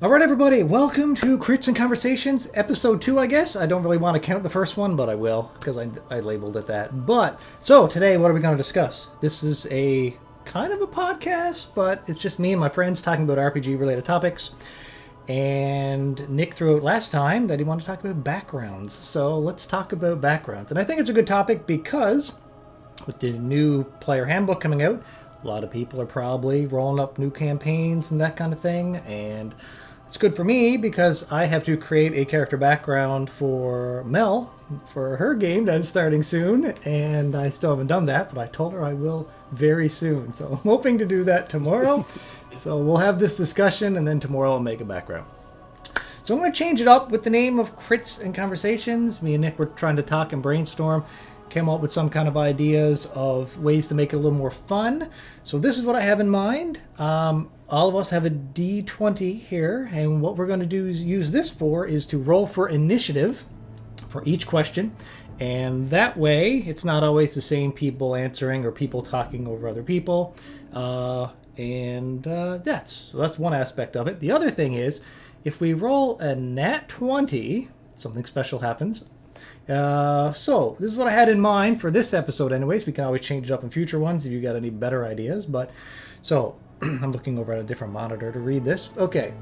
All right, everybody, welcome to Crits and Conversations, episode 2, I guess. I don't really want to count the first one, but I will, because I labeled it that. So today, what are we going to discuss? This is a kind of a podcast, but it's just me and my friends talking about RPG-related topics. And Nick threw out last time that he wanted to talk about backgrounds. So let's talk about backgrounds. And I think it's a good topic because with the new player handbook coming out, a lot of people are probably rolling up new campaigns and that kind of thing. And it's good for me because I have to create a character background for Mel for her game that's starting soon. And I still haven't done that, but I told her I will very soon. So I'm hoping to do that tomorrow. So we'll have this discussion and then tomorrow I'll make a background. So I'm going to change it up with the name of Crits and Conversations. Me and Nick were trying to talk and brainstorm. Came up with some kind of ideas of ways to make it a little more fun. So this is what I have in mind. All of us have a D20 here, and what we're going to do is use this for is to roll for initiative for each question. And that way, it's not always the same people answering or people talking over other people. That's one aspect of it. The other thing is, if we roll a nat 20, something special happens. So this is what I had in mind for this episode anyways. We can always change it up in future ones if you got any better ideas. But so I'm looking over at a different monitor to read this. Okay.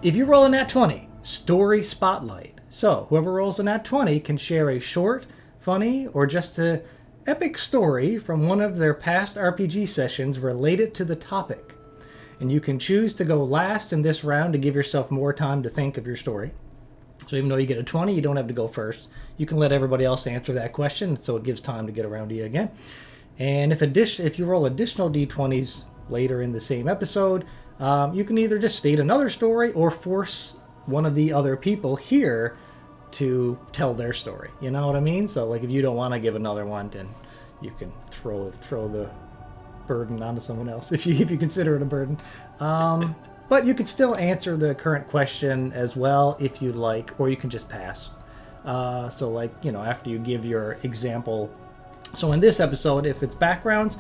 If you roll a nat 20, story spotlight. So whoever rolls a nat 20 can share a short, funny, or just a epic story from one of their past RPG sessions related to the topic. And you can choose to go last in this round to give yourself more time to think of your story. So even though you get a 20, you don't have to go first. You can let everybody else answer that question, so it gives time to get around to you again. And if you roll additional d20s later in the same episode, you can either just state another story or force one of the other people here to tell their story. You know what I mean? So like if you don't want to give another one, then you can throw the burden onto someone else if you consider it a burden. But you can still answer the current question as well if you'd like, or you can just pass. So like, after you give your example. So in this episode, if it's backgrounds,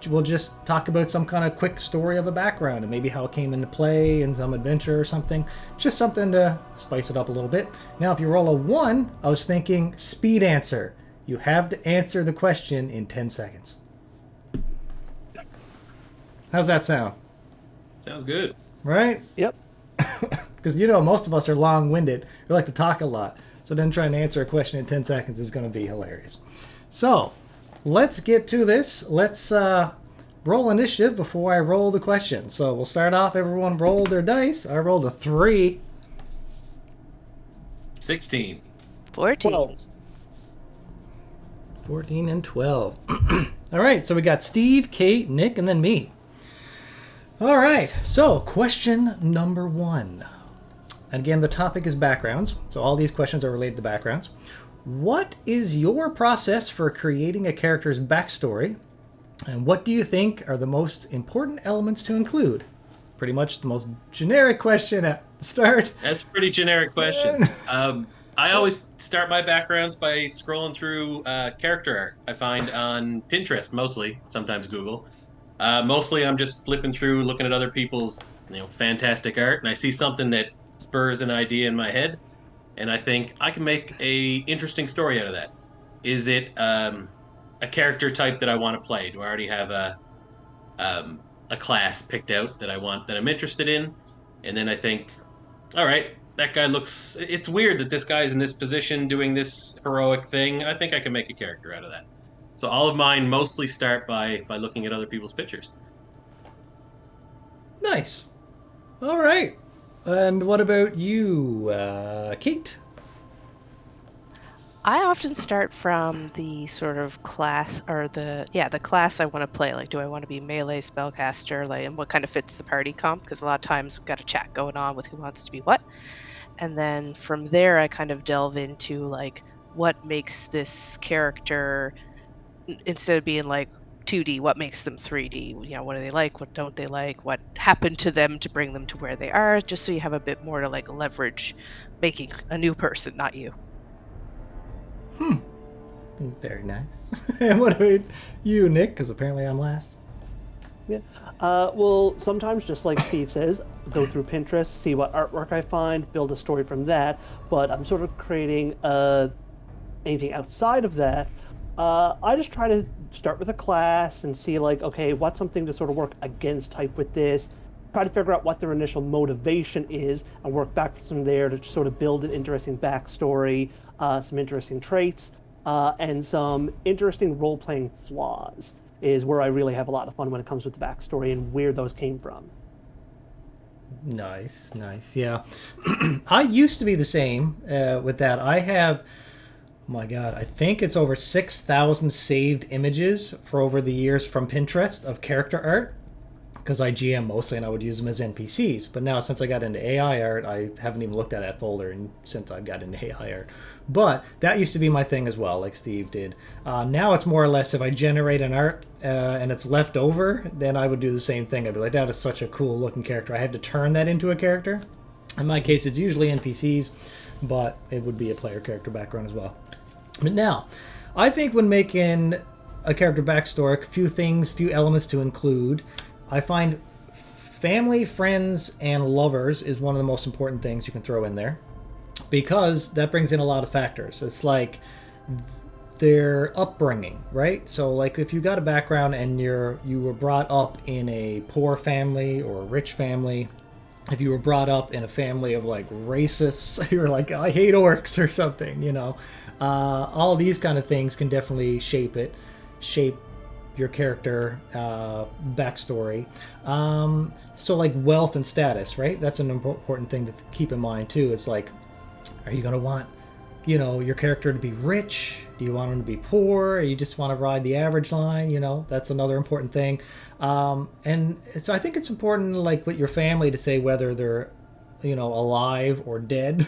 we'll just talk about some kind of quick story of a background and maybe how it came into play and some adventure or something. Just something to spice it up a little bit. Now, if you roll a 1, I was thinking speed answer. You have to answer the question in 10 seconds. How's that sound? Sounds good. Right? Yep. Because, most of us are long-winded. We like to talk a lot. So then trying to answer a question in 10 seconds is going to be hilarious. So, let's get to this. Let's roll initiative before I roll the question. So we'll start off. Everyone rolled their dice. I rolled a 3. 16. 14. 12. 14 and 12. All right, so we got Steve, Kate, Nick, and then me. All right, so question number 1. And again, the topic is backgrounds. So all these questions are related to backgrounds. What is your process for creating a character's backstory? And what do you think are the most important elements to include? Pretty much the most generic question at the start. That's a pretty generic question. I always start my backgrounds by scrolling through character art I find on Pinterest, mostly, sometimes Google. Mostly I'm just flipping through, looking at other people's fantastic art, and I see something that spurs an idea in my head, and I think I can make a interesting story out of that. Is it a character type that I want to play? Do I already have a class picked out that I'm interested in? And then I think, all right, that guy looks... It's weird that this guy's in this position doing this heroic thing. I think I can make a character out of that. So all of mine mostly start by looking at other people's pictures. Nice. All right. And what about you, Kate? I often start from the sort of class, or the class I want to play. Like, do I want to be melee spellcaster? Like, and what kind of fits the party comp? Because a lot of times we've got a chat going on with who wants to be what. And then from there, I kind of delve into like what makes this character, instead of being like 2D, what makes them 3D? What do they like? What don't they like? What happened to them to bring them to where they are? Just so you have a bit more to like leverage making a new person, not you. Very nice. And what about you, Nick? Because apparently I'm last. Yeah. Well, sometimes, just like Steve says, go through Pinterest, see what artwork I find, build a story from that. But I'm sort of creating anything outside of that. I just try to start with a class and see, like, okay, what's something to sort of work against type with this. Try to figure out what their initial motivation is and work backwards from there to sort of build an interesting backstory, some interesting traits, and some interesting role playing flaws is where I really have a lot of fun when it comes with the backstory and where those came from. Nice, nice. Yeah. I used to be the same with that. I have, oh my God, I think it's over 6,000 saved images for over the years from Pinterest of character art because I GM mostly and I would use them as NPCs. But now since I got into AI art, I haven't even looked at that folder and since I've got into AI art. But that used to be my thing as well, like Steve did. Now it's more or less if I generate an art and it's left over, then I would do the same thing. I'd be like, that is such a cool looking character. I have to turn that into a character. In my case, it's usually NPCs, but it would be a player character background as well. But now, I think when making a character backstory, a few things, few elements to include. I find family, friends, and lovers is one of the most important things you can throw in there because that brings in a lot of factors. It's like their upbringing, right? So like if you got a background and you were brought up in a poor family or a rich family, if you were brought up in a family of like racists, you're like, I hate orcs or something, you know. All these kind of things can definitely shape your character backstory. So like wealth and status, right? That's an important thing to keep in mind too. It's like, are you going to want, you know, your character to be rich? Do you want him to be poor? Or you just want to ride the average line? You know, that's another important thing. And so I think it's important, like with your family, to say whether they're, you know, alive or dead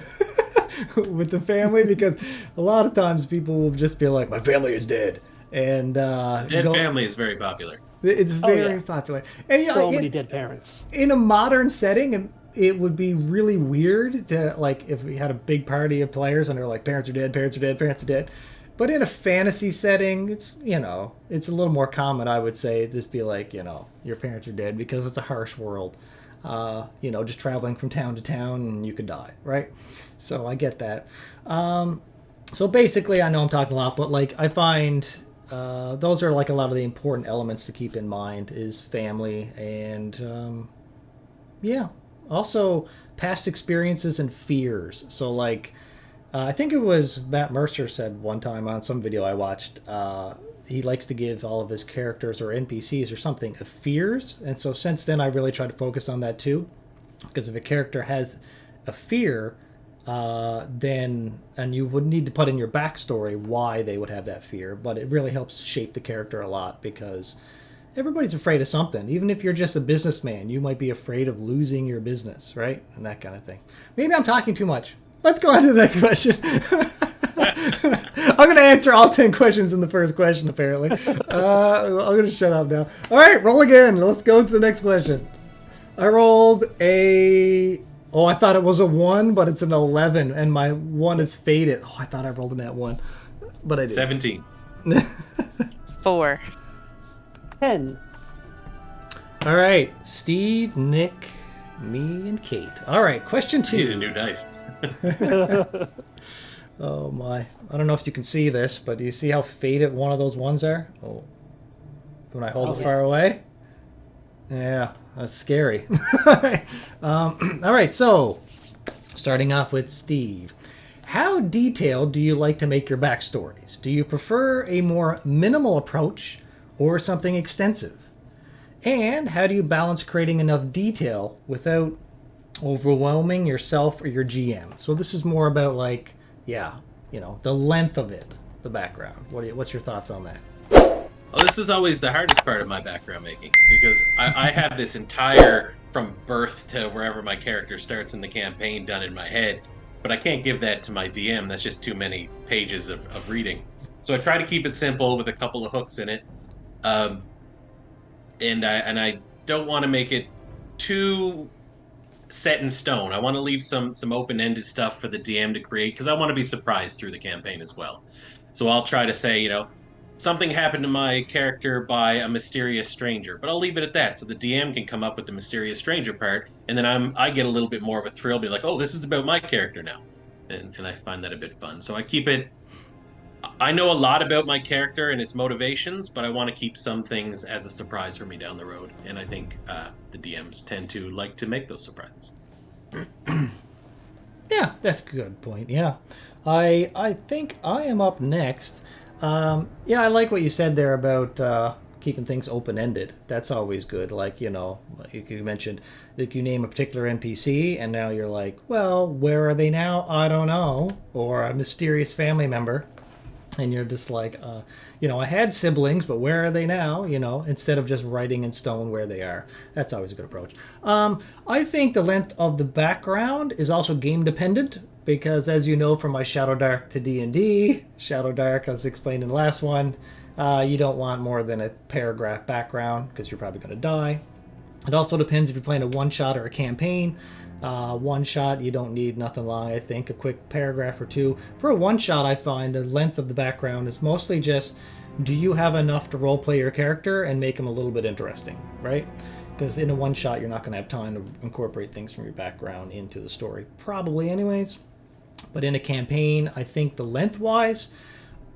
with the family, because a lot of times people will just be like, my family is dead. And Dead family is very popular. It's very popular. And so many dead parents. In a modern setting, it would be really weird to, like, if we had a big party of players and they're like, parents are dead, parents are dead, parents are dead. But in a fantasy setting, it's, you know, it's a little more common, I would say, just be like, you know, your parents are dead because it's a harsh world. You know, just traveling from town to town and you could die, right? So I get that. So basically, I know I'm talking a lot, but like I find those are like a lot of the important elements to keep in mind is family and yeah. Also, past experiences and fears. So like I think it was Matt Mercer said one time on some video I watched, he likes to give all of his characters or NPCs or something a fears. And so since then, I really try to focus on that too. Because if a character has a fear, then, and you would need to put in your backstory why they would have that fear. But it really helps shape the character a lot because everybody's afraid of something. Even if you're just a businessman, you might be afraid of losing your business, right? And that kind of thing. Maybe I'm talking too much. Let's go on to the next question. I'm going to answer all 10 questions in the first question, apparently. I'm going to shut up now. All right, roll again. Let's go to the next question. I rolled a... Oh, I thought it was a 1, but it's an 11, and my 1 is faded. Oh, I thought I rolled a nat 1, but I didn't. 17. 4. 10. All right, Steve, Nick, me, and Kate. All right, question 2. Need a new dice. Oh my! I don't know if you can see this, but do you see how faded one of those ones are? Oh, when I hold it far away. Yeah, that's scary. All right, so starting off with Steve. How detailed do you like to make your backstories? Do you prefer a more minimal approach or something extensive? And how do you balance creating enough detail without overwhelming yourself or your GM? So this is more about like, yeah, you know, the length of it, the background. What's your thoughts on that? Well, this is always the hardest part of my background making because I have this entire from birth to wherever my character starts in the campaign done in my head, but I can't give that to my DM. That's just too many pages of reading. So I try to keep it simple with a couple of hooks in it, and I don't want to make it too set in stone. I want to leave some open-ended stuff for the DM to create because I want to be surprised through the campaign as well. So I'll try to say, you know, something happened to my character by a mysterious stranger, but I'll leave it at that. So the DM can come up with the mysterious stranger part, and then I get a little bit more of a thrill, be like, oh, this is about my character now, and I find that a bit fun. So I keep it. I know a lot about my character and its motivations, but I want to keep some things as a surprise for me down the road, and I think the DMs tend to like to make those surprises. Yeah, that's a good point. Yeah, I think I am up next. Yeah, I like what you said there about keeping things open ended. That's always good. Like like you mentioned, like you name a particular NPC, and now you're like, well, where are they now? I don't know. Or a mysterious family member, and you're just like, I had siblings, but where are they now? Instead of just writing in stone where they are. That's always a good approach. I think the length of the background is also game dependent, because as you know from my Shadowdark to D&D, Shadowdark, as explained in the last one, you don't want more than a paragraph background because you're probably going to die. It also depends if you're playing a one-shot or a campaign. One shot, you don't need nothing long. I think a quick paragraph or two. For a one shot, I find the length of the background is mostly just, do you have enough to roleplay your character and make him a little bit interesting, right? Because in a one shot, you're not going to have time to incorporate things from your background into the story, probably anyways. But in a campaign, I think the length-wise,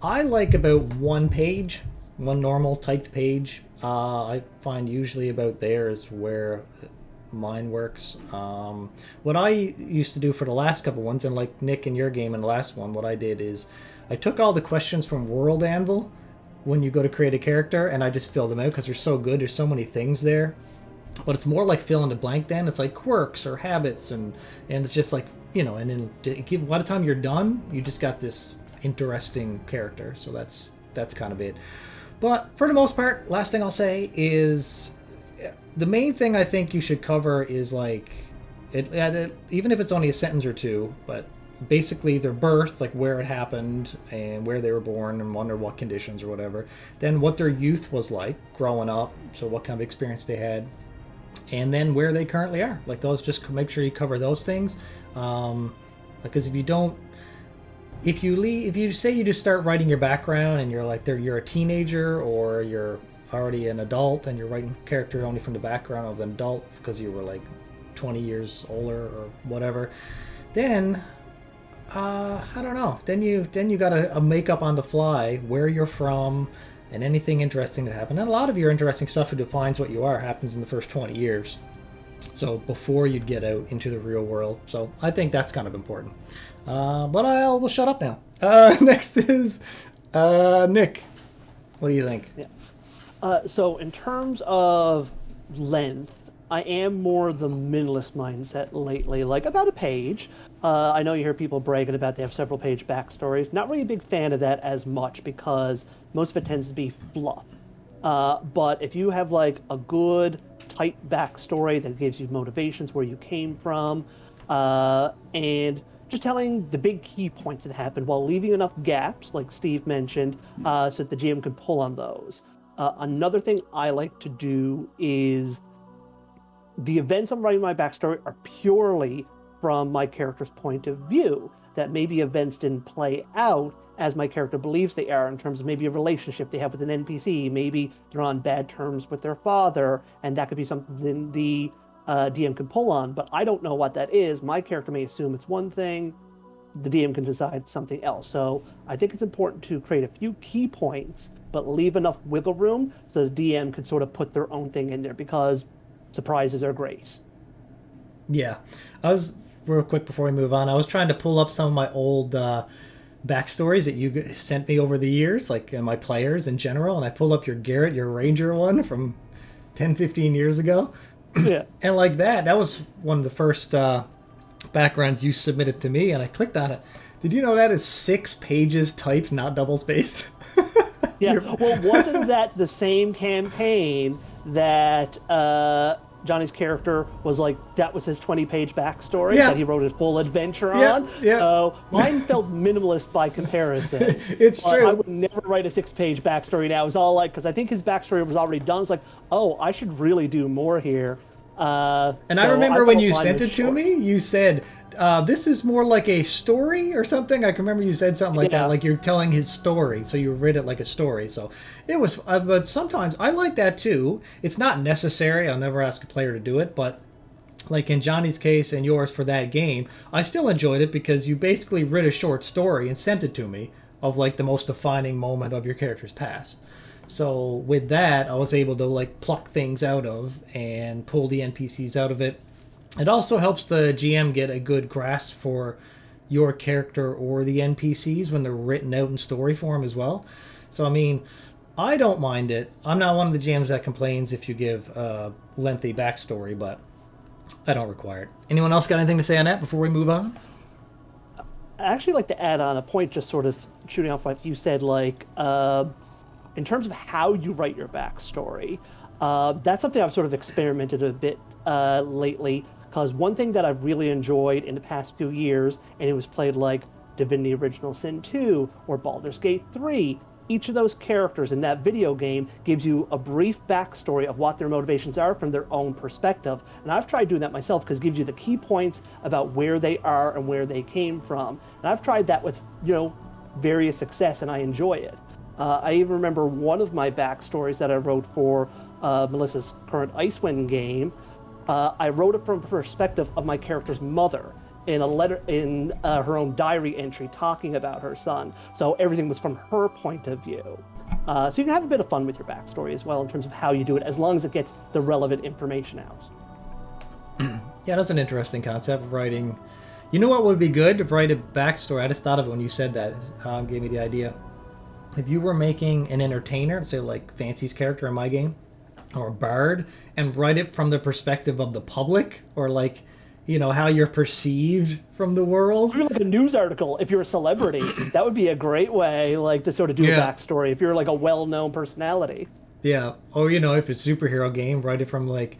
I like about one page, one normal typed page. I find usually about there is where mine works. What I used to do for the last couple ones, and like Nick in your game in the last one, what I did is I took all the questions from World Anvil when you go to create a character, and I just filled them out because they're so good. There's so many things there. But it's more like fill in the blank then. It's like quirks or habits, and it's just like, and then by the time you're done, you just got this interesting character. So that's kind of it. But for the most part, last thing I'll say is the main thing I think you should cover is like, even if it's only a sentence or two, but basically their birth, like where it happened and where they were born and under what conditions or whatever. Then what their youth was like growing up, so what kind of experience they had, and then where they currently are. Like those, just make sure you cover those things, because if you say you just start writing your background and you're like you're a teenager or you're already an adult and you're writing character only from the background of an adult because you were like 20 years older or whatever, then I don't know. Then you got a make up on the fly where you're from and anything interesting that happened. And a lot of your interesting stuff that defines what you are happens in the first 20 years. So before you'd get out into the real world. So I think that's kind of important. But we'll shut up now. Next is Nick. What do you think? Yeah. So in terms of length, I am more the minimalist mindset lately, like about a page. I know you hear people bragging about they have several page backstories. Not really a big fan of that as much because most of it tends to be fluff. But if you have like a good tight backstory that gives you motivations, where you came from, and just telling the big key points that happened while leaving enough gaps, like Steve mentioned, so that the GM can pull on those. Another thing I like to do is the events I'm writing my backstory are purely from my character's point of view, that maybe events didn't play out as my character believes they are, in terms of maybe a relationship they have with an NPC, maybe they're on bad terms with their father, and that could be something the DM can pull on, but I don't know what that is. My character may assume it's one thing, the DM can decide it's something else. So I think it's important to create a few key points, but leave enough wiggle room so the DM can sort of put their own thing in there, because surprises are great. Yeah. I was, real quick before we move on, I was trying to pull up some of my old backstories that you sent me over the years, like my players in general, and I pulled up your Garrett, your Ranger one from 10, 15 years ago. Yeah. And like that was one of the first backgrounds you submitted to me, and I clicked on it. Did you know that is 6 pages typed, not double spaced? Yeah. Well, wasn't that the same campaign that Johnny's character was like, that was his 20-page backstory that he wrote his full adventure on? Yeah. So mine felt minimalist by comparison. It's true. I would never write a 6-page backstory now. It was all like, because I think his backstory was already done. It's like, oh, I should really do more here. And So I remember when thought you mine sent was it to short. me, you said, this is more like a story or something. I can remember you said something like Yeah. that, like you're telling his story, so you read it like a story. So it was, but sometimes I like that too. It's not necessary. I'll never ask a player to do it, but like in Johnny's case and yours for that game, I still enjoyed it because you basically read a short story and sent it to me of like the most defining moment of your character's past. So with that, I was able to like pluck things out of and pull the NPCs out of it. It also helps the GM get a good grasp for your character or the NPCs when they're written out in story form as well. So I mean, I don't mind it. I'm not one of the GMs that complains if you give a lengthy backstory, but I don't require it. Anyone else got anything to say on that before we move on? I actually like to add on a point, just sort of shooting off what you said, like in terms of how you write your backstory. That's something I've sort of experimented a bit lately, because one thing that I've really enjoyed in the past few years, and it was played like Divinity Original Sin 2 or Baldur's Gate 3, each of those characters in that video game gives you a brief backstory of what their motivations are from their own perspective. And I've tried doing that myself because it gives you the key points about where they are and where they came from. And I've tried that with, various success, and I enjoy it. I even remember one of my backstories that I wrote for Melissa's current Icewind game. I wrote it from the perspective of my character's mother in a letter in her own diary entry talking about her son. So everything was from her point of view. So you can have a bit of fun with your backstory as well in terms of how you do it, as long as it gets the relevant information out. Yeah, that's an interesting concept of writing. You know what would be good to write a backstory? I just thought of it when you said that. Gave me the idea. If you were making an entertainer, say like Fancy's character in my game, or a bard, and write it from the perspective of the public, or like, how you're perceived from the world. If you're like a news article, if you're a celebrity, that would be a great way, like, to sort of do a backstory. If you're like a well-known personality. Yeah. Or, if it's a superhero game, write it from like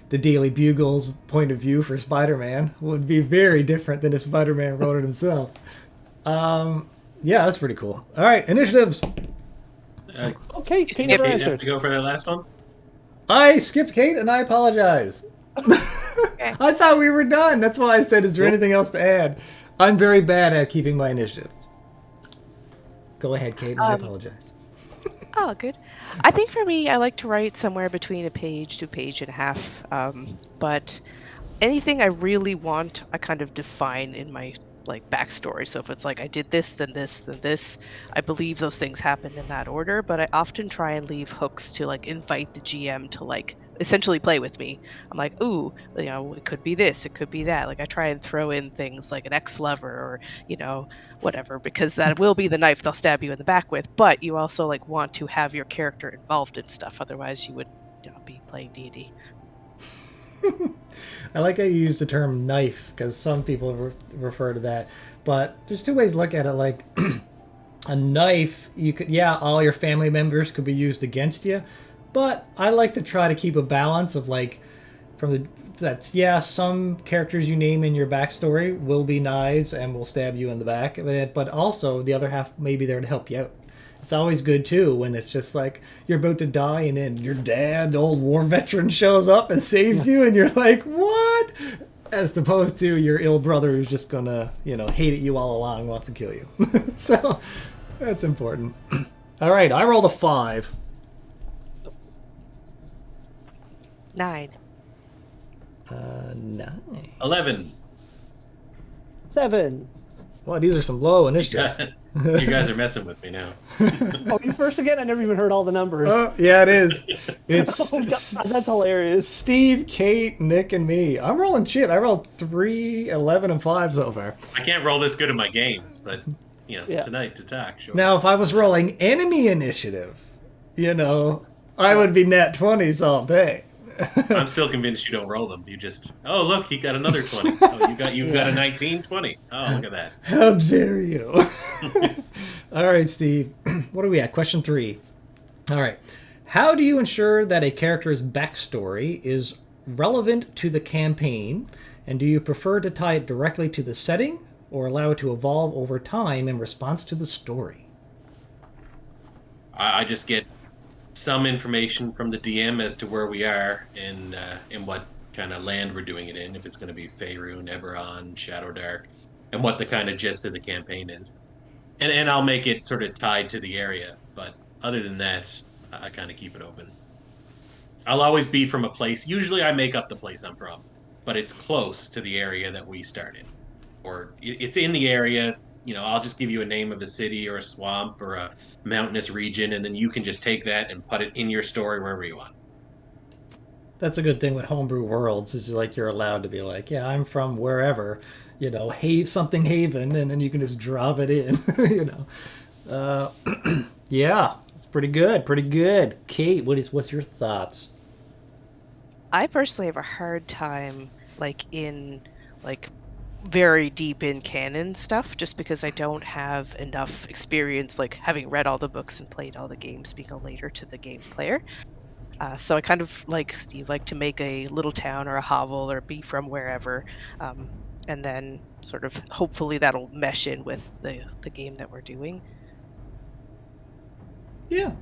the Daily Bugle's point of view for Spider-Man. Would be very different than if Spider-Man wrote it himself. Yeah, that's pretty cool. All right, initiatives. Okay, Kate never You have answered. to go for that last one. I skipped Kate, and I apologize. I thought we were done. That's why I said, is there anything else to add? I'm very bad at keeping my initiative. Go ahead, Kate, and I apologize. Oh, good. I think for me, I like to write somewhere between a page to a page and a half. But anything I really want, I kind of define in my backstory. So if it's like I did this, then this, then this, I believe those things happened in that order. But I often try and leave hooks to invite the GM to essentially play with me. I'm like, ooh, it could be this, it could be that. I try and throw in things like an X lever or whatever, because that will be the knife they'll stab you in the back with. But you also want to have your character involved in stuff. Otherwise, you would be playing D&D. I like how you use the term knife, because some people refer to that. But there's two ways to look at it. Like, a knife, you could, all your family members could be used against you. But I like to try to keep a balance of some characters you name in your backstory will be knives and will stab you in the back. But also, the other half may be there to help you out. It's always good, too, when it's just like you're about to die and then your dad, the old war veteran, shows up and saves you and you're like, what? As opposed to your ill brother who's just going to, hate you all along and wants to kill you. So that's important. All right, I rolled a 5. 9. 9. 11. 7. Well, these are some low initiatives. You guys are messing with me now. Oh, you first again? I never even heard all the numbers. Yeah, it is. It's Oh, God, that's hilarious. Steve, Kate, Nick, and me. I'm rolling shit. I rolled 3, 11, and 5 so far. I can't roll this good in my games, but Yeah. tonight to talk. Sure. Now, if I was rolling enemy initiative, I would be net 20s all day. I'm still convinced you don't roll them. You just, oh look, he got another 20. Oh, you've got a 19, 20. Oh, look at that. How dare you? All right, Steve. What are we at? Question 3. All right. How do you ensure that a character's backstory is relevant to the campaign? And do you prefer to tie it directly to the setting or allow it to evolve over time in response to the story? I just get some information from the DM as to where we are and in what kind of land we're doing it in, if it's going to be Faerun, Eberron, Shadowdark, and what the kind of gist of the campaign is. And I'll make it sort of tied to the area, but other than that, I kind of keep it open. I'll always be from a place. Usually, I make up the place I'm from, but it's close to the area that we started, or it's in the area. I'll just give you a name of a city or a swamp or a mountainous region, and then you can just take that and put it in your story wherever you want. That's a good thing with homebrew worlds is like you're allowed to be like, yeah, I'm from wherever, something Haven, and then you can just drop it in, Yeah, it's pretty good, pretty good. Kate, what's your thoughts? I personally have a hard time, like very deep in canon stuff, just because I don't have enough experience, like having read all the books and played all the games, being a later to the game player. So I kind of like Steve, like to make a little town or a hovel or be from wherever, and then sort of hopefully that'll mesh in with the game that we're doing. Yeah.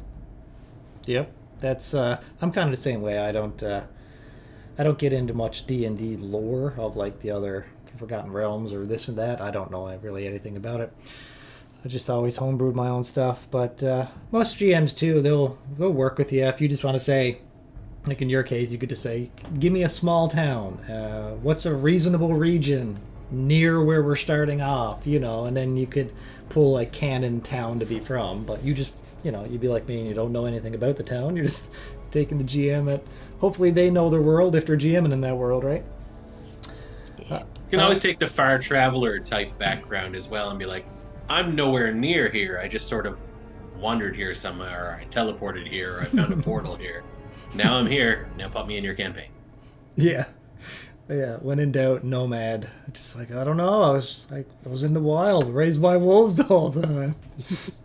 Yep. That's I'm kind of the same way. I don't get into much D&D lore of like the other Forgotten Realms or this and that. I don't know really anything about it. I just always homebrewed my own stuff, but most GMs too, they'll work with you if you just want to say, like in your case, you could just say, give me a small town. What's a reasonable region near where we're starting off, and then you could pull like canon town to be from, but you just, you'd be like me and you don't know anything about the town. You're just taking the GM at, hopefully they know their world if they're GMing in that world, right? Yeah. You can always take the far traveler type background as well and be like, I'm nowhere near here. I just sort of wandered here somewhere, or I teleported here, or I found a portal here. Now I'm here. Now put me in your campaign. Yeah. Yeah, when in doubt, nomad. Just like, I don't know, I was in the wild, raised by wolves the whole time.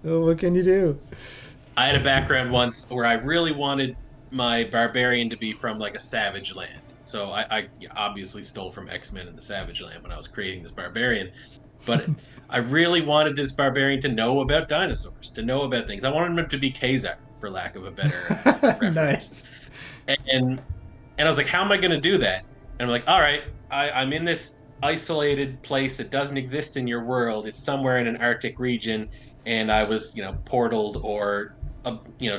Oh, what can you do? I had a background once where I really wanted my barbarian to be from like a savage land. So I obviously stole from X-Men and the Savage Land when I was creating this barbarian. But I really wanted this barbarian to know about dinosaurs, to know about things. I wanted him to be Khazar, for lack of a better reference. Nice. And I was like, how am I going to do that? And I'm like, all right, I'm in this isolated place that doesn't exist in your world. It's somewhere in an Arctic region, and I was, portaled or,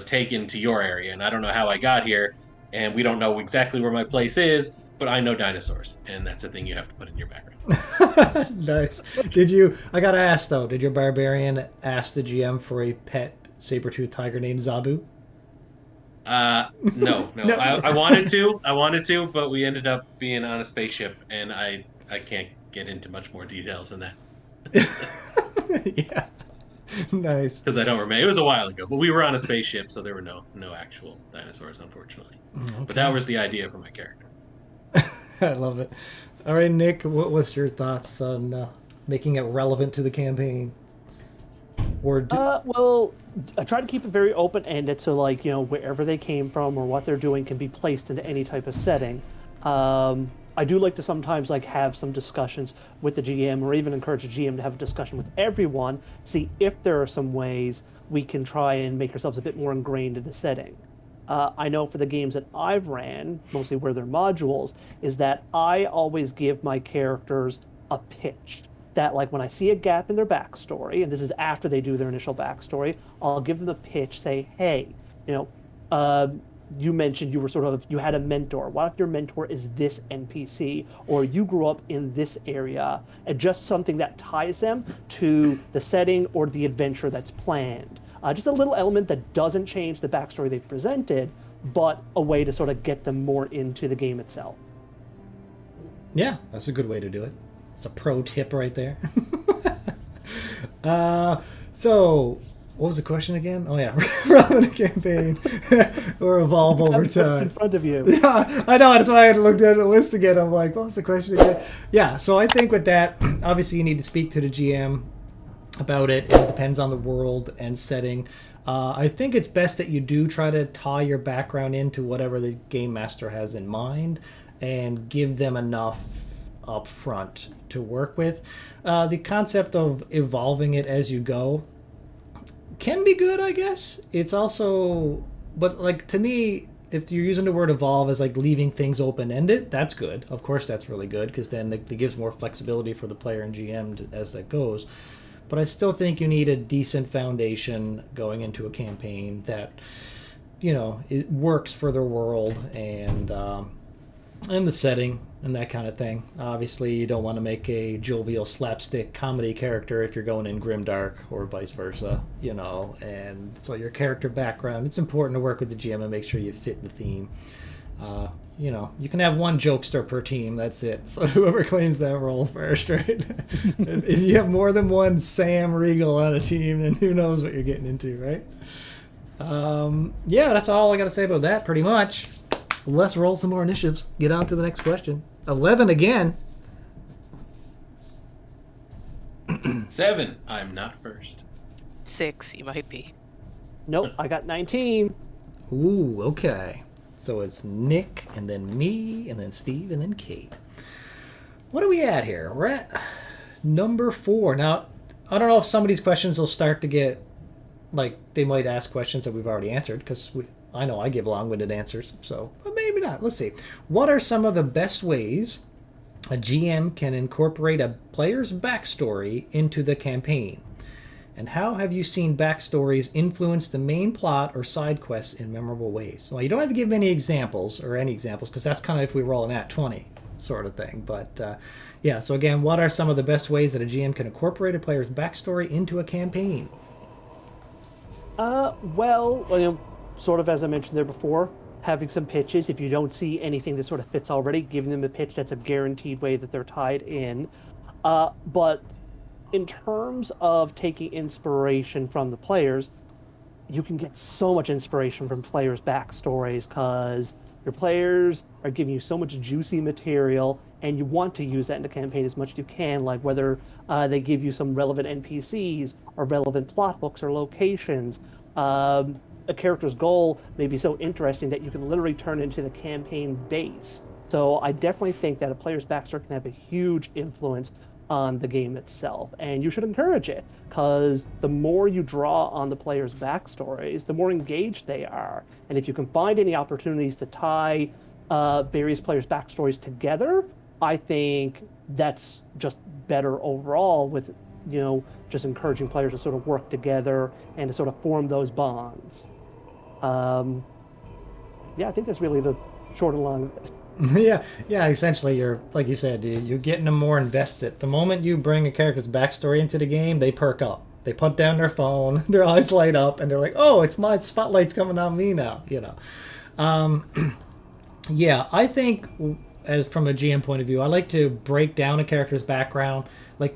taken to your area, and I don't know how I got here, and we don't know exactly where my place is, but I know dinosaurs, and that's the thing you have to put in your background. Nice. I gotta ask though, did your barbarian ask the GM for a pet saber-toothed tiger named Zabu? No. No. I wanted to, but we ended up being on a spaceship, and I can't get into much more details than that. Yeah. Nice. Because I don't remember. It was a while ago, but we were on a spaceship, so there were no actual dinosaurs, unfortunately. Okay. But that was the idea for my character. I love it. All right, Nick, what was your thoughts on making it relevant to the campaign? Well, I try to keep it very open-ended, so like, wherever they came from or what they're doing can be placed into any type of setting. I do like to sometimes like have some discussions with the GM, or even encourage the GM to have a discussion with everyone, see if there are some ways we can try and make ourselves a bit more ingrained in the setting. I know for the games that I've ran, mostly where they're modules, is that I always give my characters a pitch. That like when I see a gap in their backstory, and this is after they do their initial backstory, I'll give them the pitch, say, hey, you mentioned you had a mentor. What if your mentor is this NPC, or you grew up in this area, and just something that ties them to the setting or the adventure that's planned. Just a little element that doesn't change the backstory they've presented, but a way to sort of get them more into the game itself. Yeah, that's a good way to do it. It's a pro tip right there. So, what was the question again? Oh yeah, relevant campaign or evolve over time. In front of you. Yeah, I know. That's why I had to look at the list again. I'm like, what was the question again? Yeah, so I think with that, obviously you need to speak to the GM about it. It depends on the world and setting. I think it's best that you do try to tie your background into whatever the game master has in mind and give them enough up front to work with. The concept of evolving it as you go can be good, I guess. It's also, but like to me, if you're using the word evolve as like leaving things open-ended, that's good. Of course, that's really good because then it gives more flexibility for the player and GM as that goes. But I still think you need a decent foundation going into a campaign that, it works for the world and the setting and that kind of thing. Obviously, you don't want to make a jovial slapstick comedy character if you're going in grimdark or vice versa, And so your character background, it's important to work with the GM and make sure you fit the theme. You can have one jokester per team. That's it. So whoever claims that role first, right? If you have more than one Sam Regal on a team, then who knows what you're getting into, right? That's all I got to say about that, pretty much. Let's roll some more initiatives. Get on to the next question. 11 again. 7. I'm not first. 6, you might be. Nope, I got 19. Ooh, okay. So it's Nick, and then me, and then Steve, and then Kate. What are we at here? We're at number 4. Now, I don't know if some of these questions will start to get, they might ask questions that we've already answered, because I know I give long-winded answers, but maybe not. Let's see. What are some of the best ways a GM can incorporate a player's backstory into the campaign? And how have you seen backstories influence the main plot or side quests in memorable ways? Well, you don't have to give many examples, or any examples, because that's kind of if we roll an at-20 sort of thing. But, so again, what are some of the best ways that a GM can incorporate a player's backstory into a campaign? Sort of as I mentioned there before, having some pitches. If you don't see anything that sort of fits already, giving them a pitch that's a guaranteed way that they're tied in. But in terms of taking inspiration from the players, you can get so much inspiration from players' backstories because your players are giving you so much juicy material and you want to use that in the campaign as much as you can, like whether they give you some relevant NPCs or relevant plot hooks or locations. A character's goal may be so interesting that you can literally turn into the campaign base. So I definitely think that a player's backstory can have a huge influence on the game itself, and you should encourage it, because the more you draw on the players' backstories, the more engaged they are. And if you can find any opportunities to tie various players' backstories together, I think that's just better overall with, just encouraging players to sort of work together and to sort of form those bonds. I think that's really the short and long of it. Yeah. Essentially, you're like you said, you're getting them more invested. The moment you bring a character's backstory into the game, they perk up. They put down their phone, their eyes light up, and they're like, "Oh, it's my spotlight's coming on me now." I think as from a GM point of view, I like to break down a character's background. I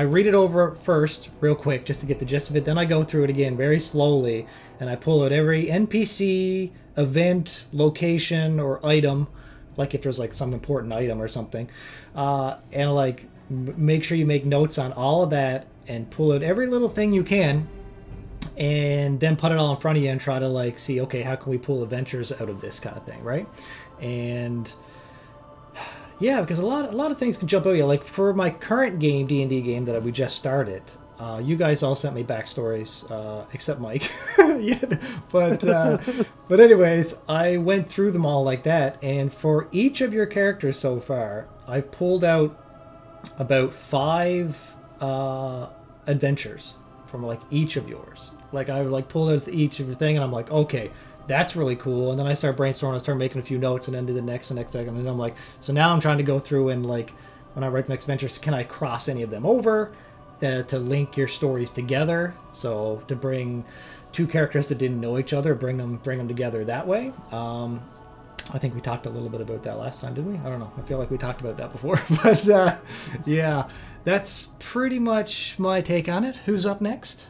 read it over first real quick just to get the gist of it. Then I go through it again very slowly, and I pull out every NPC, event, location, or item, like if there's some important item or something, and make sure you make notes on all of that and pull out every little thing you can, and then put it all in front of you and try to see, okay, how can we pull adventures out of this kind of thing, right? And because a lot of things can jump out at you. Like for my current game, D&D game that we just started, you guys all sent me backstories, except Mike. But anyways, I went through them all like that, and for each of your characters so far, I've pulled out about 5 adventures from each of yours. I pulled out each of your thing, and I'm like, okay, that's really cool. And then I start brainstorming, I start making a few notes, and then do the next second. And I'm like, so now I'm trying to go through and when I write the next adventures, can I cross any of them over to link your stories together? So to bring 2 characters that didn't know each other, bring them together that way. I think we talked a little bit about that last time, didn't we? I don't know. I feel like we talked about that before. But that's pretty much my take on it. Who's up next?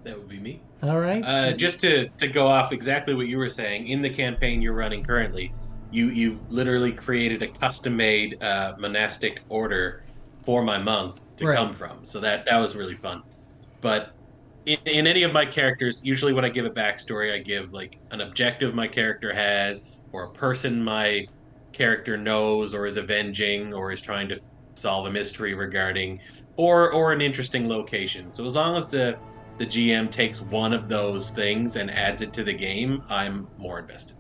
That would be me. All right. Just to go off exactly what you were saying, in the campaign you're running currently, you literally created a custom-made monastic order for my monk to come from. So that was really fun. But in any of my characters, usually when I give a backstory, I give an objective my character has, or a person my character knows or is avenging or is trying to solve a mystery regarding, or an interesting location. So as long as the the GM takes one of those things and adds it to the game, I'm more invested.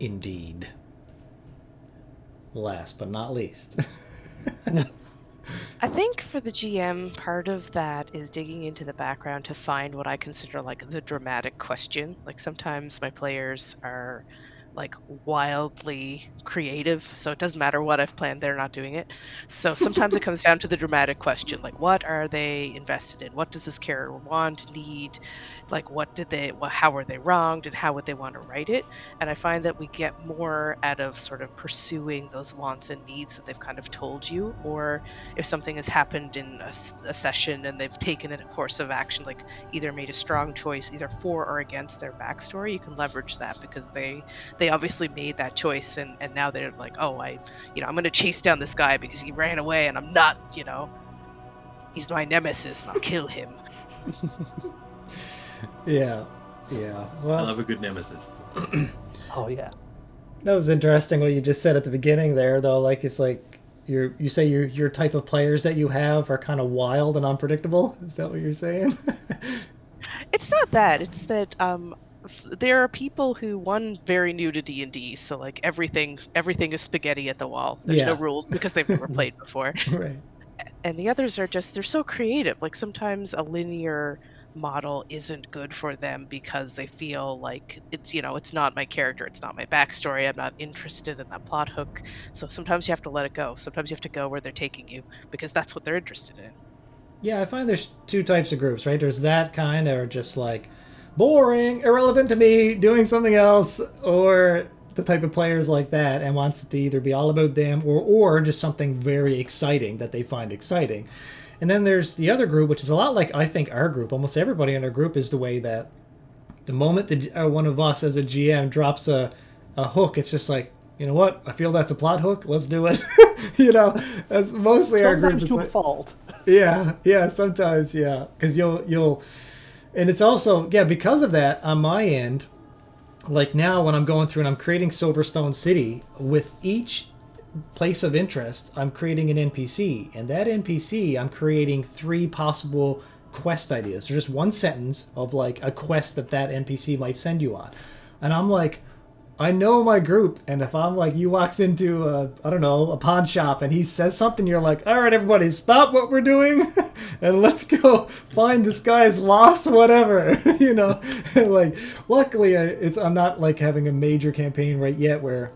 Indeed. Last but not least. I think for the GM, part of that is digging into the background to find what I consider like the dramatic question. Like sometimes my players are like wildly creative, so it doesn't matter what I've planned, they're not doing it. So sometimes it comes down to the dramatic question, like what are they invested in? What does this character want, need? Like how were they wronged, and how would they want to write it? And I find that we get more out of sort of pursuing those wants and needs that they've kind of told you, or if something has happened in a session and they've taken a course of action, like either made a strong choice either for or against their backstory, you can leverage that because they obviously made that choice, and now they're like, oh, I'm going to chase down this guy because he ran away and I'm not, he's my nemesis and I'll kill him. Yeah. I Well, love a good nemesis. Oh yeah. that was interesting what you just said at the beginning there, though. Like, it's like you say your type of players that you have are kind of wild and unpredictable. Is that what you're saying? It's not that. It's that there are people who, one, very new to D&D, so like everything is spaghetti at the wall. There's no Yeah. rules because they've never played before. Right. And the others are just, they're so creative. Like sometimes a linear model isn't good for them because they feel like it's not my character, it's not my backstory, I'm not interested in that plot hook. So sometimes you have to let it go. Sometimes you have to go where they're taking you because that's what they're interested in. Yeah, I find there's two types of groups, right? There's that kind that are just like boring, irrelevant to me, doing something else, or the type of players like that and wants it to either be all about them or just something very exciting that they find exciting. And then there's the other group, which is a lot like, I think, our group. Almost everybody in our group is the way that the moment that one of us as a GM drops a hook, it's just like, you know what? I feel that's a plot hook. Let's do it. That's mostly our group. Sometimes to a fault. Yeah, sometimes, yeah. Because you'll... And it's also, yeah, because of that, on my end, like now when I'm going through and I'm creating Silverstone City, with each place of interest, I'm creating an NPC. And that NPC, I'm creating 3 possible quest ideas. There's just one sentence of like a quest that NPC might send you on. And I'm like, I know my group, and if I'm like, you walks into a pawn shop and he says something, you're like, all right, everybody, stop what we're doing and let's go find this guy's lost whatever, And like, luckily, I'm not like having a major campaign right yet where,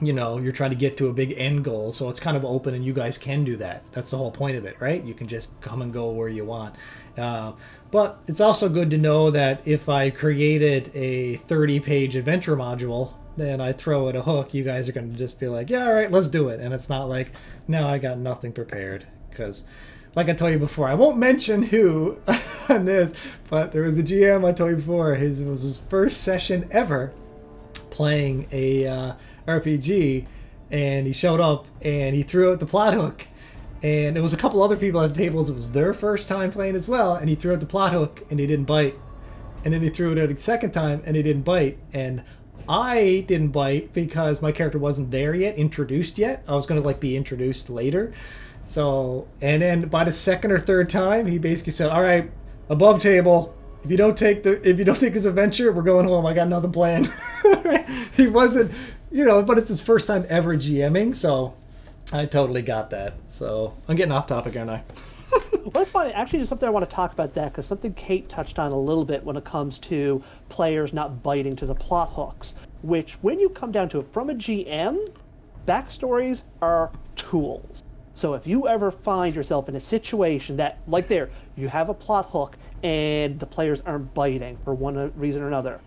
you're trying to get to a big end goal, so it's kind of open and you guys can do that. That's the whole point of it, right? You can just come and go where you want. But it's also good to know that if I created a 30-page adventure module, then I throw it a hook, you guys are going to just be like, yeah, all right, let's do it. And it's not like, no, I got nothing prepared. Because, like I told you before, I won't mention who on this, but there was a GM I told you before, it was his first session ever playing a RPG, and he showed up and he threw out the plot hook. And there was a couple other people at the tables. It was their first time playing as well. And he threw out the plot hook and he didn't bite. And then he threw it out a second time and he didn't bite. And I didn't bite because my character wasn't there yet, introduced yet. I was going to be introduced later. So, and then by the second or third time, he basically said, all right, above table, if you don't take this adventure, we're going home. I got nothing planned. He wasn't, but it's his first time ever GMing. So I totally got that. So I'm getting off topic, aren't I? Well, it's funny. Actually, there's something I want to talk about that, because something Kate touched on a little bit when it comes to players not biting to the plot hooks, which, when you come down to it, from a GM, backstories are tools. So if you ever find yourself in a situation that, like there, you have a plot hook and the players aren't biting for one reason or another,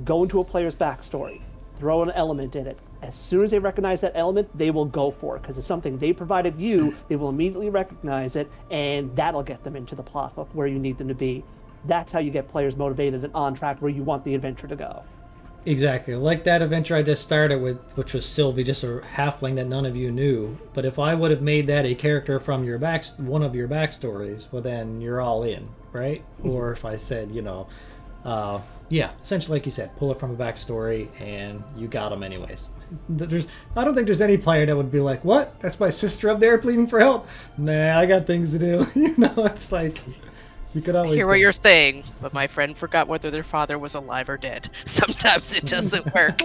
go into a player's backstory, throw an element in it. As soon as they recognize that element, they will go for it, because it's something they provided you. They will immediately recognize it, and that'll get them into the plot hook where you need them to be. That's how you get players motivated and on track where you want the adventure to go. Exactly. Like that adventure I just started with, which was Sylvie, just a halfling that none of you knew. But if I would have made that a character from one of your backstories, well, then you're all in, right? Or if I said, essentially like you said, pull it from a backstory and you got them anyways. I don't think there's any player that would be like, what? That's my sister up there pleading for help? Nah, I got things to do. It's like, You could I always hear what go, you're saying, but my friend forgot whether their father was alive or dead. Sometimes it doesn't work.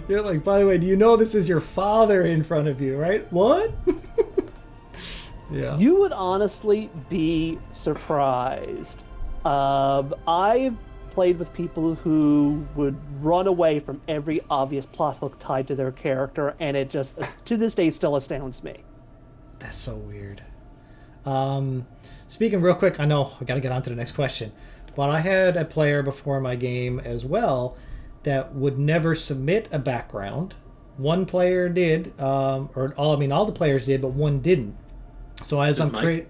You're like, by the way, do you know this is your father in front of you, right? What? Yeah. You would honestly be surprised. I've played with people who would run away from every obvious plot hook tied to their character, and it just, to this day, still astounds me. That's so weird. Speaking real quick, I know I got to get on to the next question, but I had a player before my game as well that would never submit a background. One player did, all the players did, but one didn't. So as I'm creating,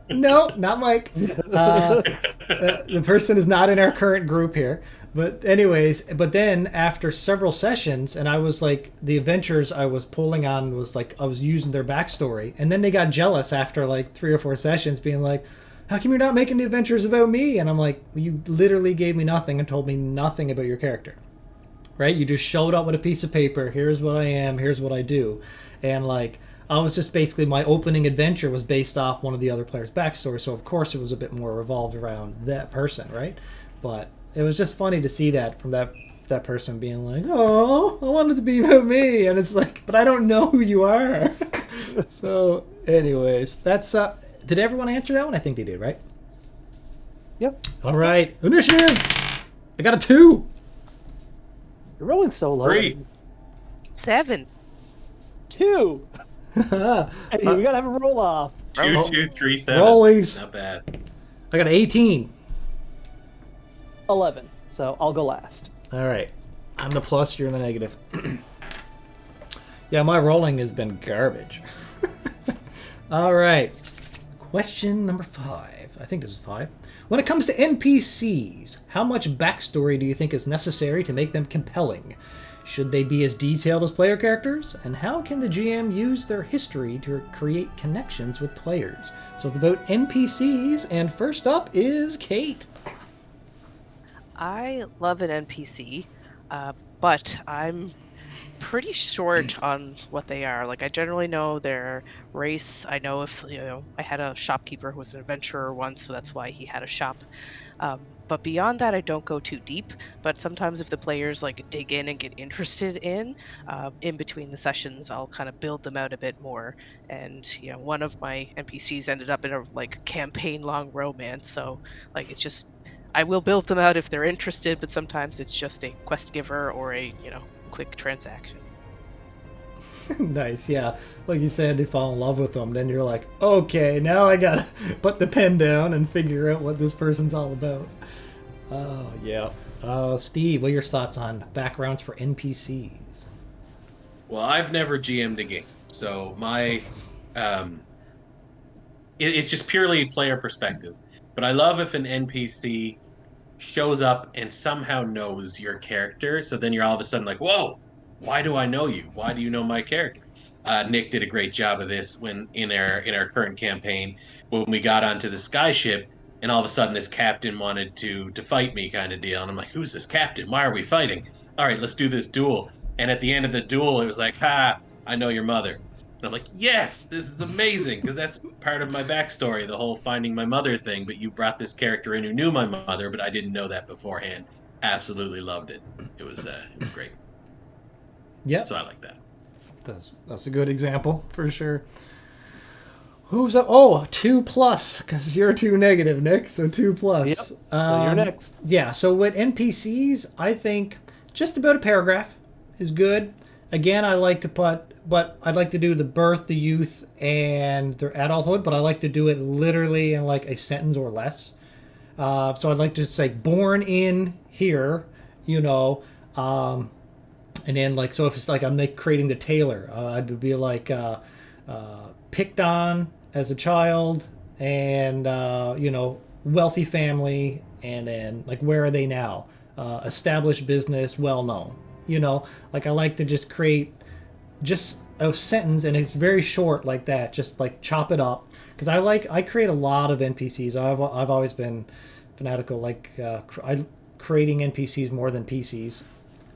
no, not Mike. The person is not in our current group here. But anyways, but then after several sessions, and I was like, the adventures I was pulling on was like, I was using their backstory. And then they got jealous after like 3 or 4 sessions being like, how come you're not making the adventures about me? And I'm like, you literally gave me nothing and told me nothing about your character. Right? You just showed up with a piece of paper. Here's what I am. Here's what I do. And like, I was just basically, my opening adventure was based off one of the other players' backstory. So of course it was a bit more revolved around that person, right? But it was just funny to see that from that person being like, oh, I wanted to be about me. And it's like, but I don't know who you are. So anyways, that's, did everyone answer that one? I think they did, right? Yep. All right. Initiative! I got a 2. You're rolling so low. 3. 7. 2. Hey, we gotta have a roll off. 2, 2, 3, 7. Rollies. Not bad. I got an 18. 11. So I'll go last. All right. I'm the plus, you're the negative. Yeah, my rolling has been garbage. All right. Question number 5. I think this is 5. When it comes to NPCs, how much backstory do you think is necessary to make them compelling? Should they be as detailed as player characters? And how can the GM use their history to create connections with players? So it's about NPCs, and first up is Kate. I love an NPC, but I'm pretty short on what they are. Like, I generally know their race. I know if, I had a shopkeeper who was an adventurer once, so that's why he had a shop. But beyond that, I don't go too deep. But sometimes if the players like dig in and get interested in between the sessions, I'll kind of build them out a bit more. And one of my NPCs ended up in a like campaign-long romance. So like it's just, I will build them out if they're interested, but sometimes it's just a quest giver or a quick transaction. Nice, yeah. Like you said, you fall in love with them, then you're like, okay, now I gotta put the pen down and figure out what this person's all about. Oh, yeah. Steve, what are your thoughts on backgrounds for NPCs? Well, I've never GM'd a game, so my it's just purely player perspective. But I love if an NPC shows up and somehow knows your character, so then you're all of a sudden like, whoa, why do I know you? Why do you know my character? Nick did a great job of this when in our current campaign when we got onto the skyship, and all of a sudden this captain wanted to fight me, kind of deal, and I'm like, who's this captain? Why are we fighting? All right, let's do this duel. And at the end of the duel, it was like, ha, I know your mother. And I'm like, yes, this is amazing, because that's part of my backstory, the whole finding my mother thing. But you brought this character in who knew my mother, but I didn't know that beforehand. Absolutely loved it. It was great. Yeah. So I like that. That's a good example, for sure. Who's up? Oh, 2+, because you're 2 negative, Nick, so 2+. Yep. So you're next. Yeah, so with NPCs, I think just about a paragraph is good. Again, I like to but I'd like to do the birth, the youth, and their adulthood, but I like to do it literally in like a sentence or less. So I'd like to say born in here, and then like, so if it's like I'm like creating the tailor, I'd be like picked on as a child, and wealthy family, and then like where are they now? Established business, well known. Like I like to just create just a sentence, and it's very short like that. Just like chop it up, because I create a lot of NPCs. I've always been fanatical, like creating NPCs more than PCs.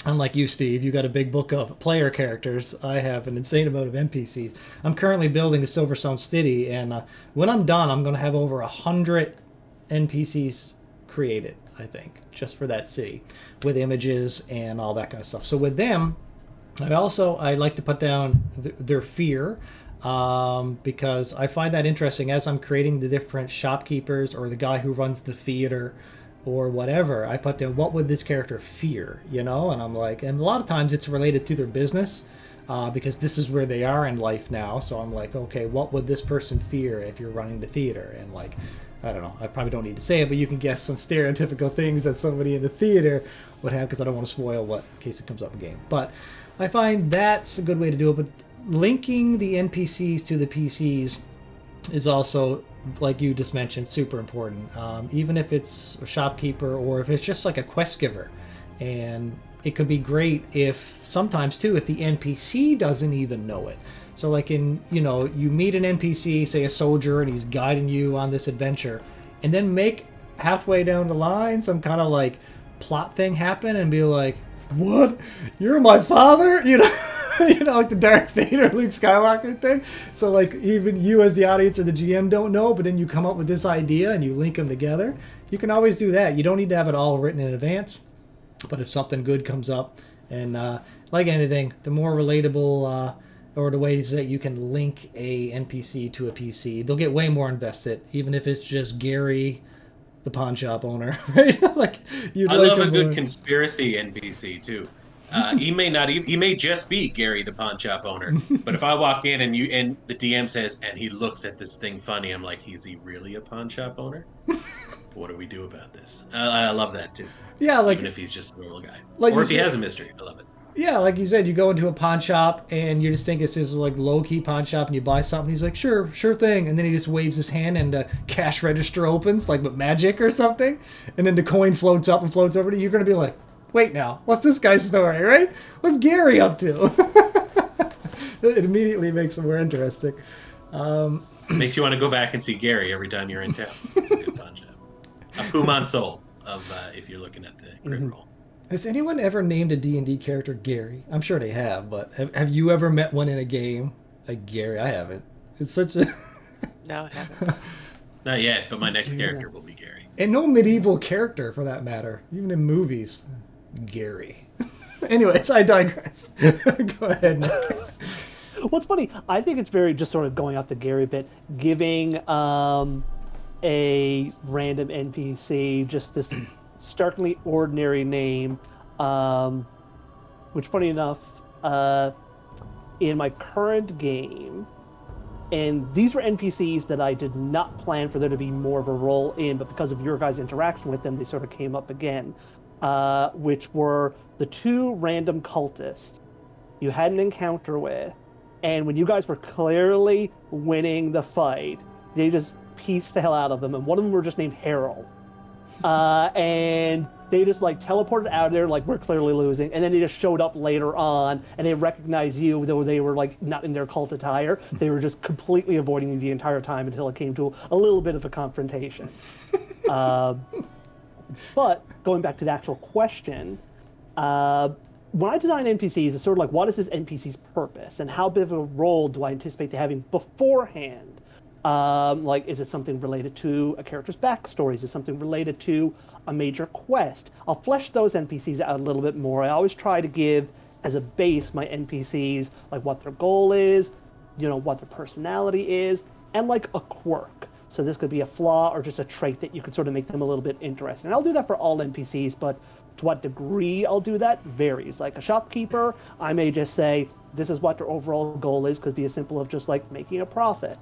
Unlike you, Steve, you got a big book of player characters. I have an insane amount of NPCs. I'm currently building the Silverstone City, and when I'm done, I'm going to have over 100 NPCs created, I think, just for that city, with images and all that kind of stuff. So with them, I like to put down their fear, because I find that interesting as I'm creating the different shopkeepers or the guy who runs the theater or whatever. I put down what would this character fear, and I'm like, and a lot of times it's related to their business, because this is where they are in life now. So I'm like, okay, what would this person fear if you're running the theater? And like, I don't know, I probably don't need to say it, but you can guess some stereotypical things that somebody in the theater would have, because I don't want to spoil what in case it comes up in game. But I find that's a good way to do it. But linking the NPCs to the PCs is also, like you just mentioned, super important. Even if it's a shopkeeper or if it's just like a quest giver. And it could be great if sometimes too, if the NPC doesn't even know it. So like you meet an NPC, say a soldier, and he's guiding you on this adventure, and then make halfway down the line some kind of like plot thing happen and be like, what? You're my father? Like the Darth Vader, Luke Skywalker thing. So like even you as the audience or the GM don't know, but then you come up with this idea and you link them together. You can always do that. You don't need to have it all written in advance. But if something good comes up, and like anything, the more relatable or the ways that you can link a NPC to a PC, they'll get way more invested, even if it's just Gary, the pawn shop owner, right? Like I love a good conspiracy NPC too. He may just be Gary, the pawn shop owner. But if I walk in and the DM says, and he looks at this thing funny, I'm like, is he really a pawn shop owner? What do we do about this? I love that too. Yeah, like even if he's just a normal guy, like or if he has a mystery, I love it. Yeah, like you said, you go into a pawn shop and you just think it's just like low-key pawn shop, and you buy something. He's like, sure thing, and then he just waves his hand and the cash register opens like with magic or something, and then the coin floats up and floats over to you. You're gonna be like, wait now, what's this guy's story, right? What's Gary up to? It immediately makes it more interesting. Makes you want to go back and see Gary every time you're in town. It's a good pawn shop. A Puman soul of if you're looking at the crit roll. Has anyone ever named a D&D character Gary? I'm sure they have, but have you ever met one in a game like Gary? I haven't. It's such a... No, I haven't. Not yet, but my next character will be Gary. And no medieval character, for that matter. Even in movies. Gary. Anyways, I digress. Go ahead, Nick. What's funny, I think it's very just sort of going off the Gary bit, giving a random NPC just this starkly ordinary name, which, funny enough, in my current game, and these were NPCs that I did not plan for there to be more of a role in, but because of your guys' interaction with them, they sort of came up again, which were the two random cultists you had an encounter with, and when you guys were clearly winning the fight, they just pieced the hell out of them, and one of them were just named Harold. And they just like teleported out of there like we're clearly losing, and then they just showed up later on and they recognized you, though they were like not in their cult attire. They were just completely avoiding you the entire time until it came to a little bit of a confrontation. But going back to the actual question, when I design NPCs, it's sort of like, what is this NPC's purpose and how big of a role do I anticipate having beforehand? Like, is it something related to a character's backstory? Is it something related to a major quest? I'll flesh those NPCs out a little bit more. I always try to give as a base my NPCs, like what their goal is, what their personality is, and like a quirk. So this could be a flaw or just a trait that you could sort of make them a little bit interesting. And I'll do that for all NPCs, but to what degree I'll do that varies. Like a shopkeeper, I may just say, this is what their overall goal is, could be as simple of just like making a profit.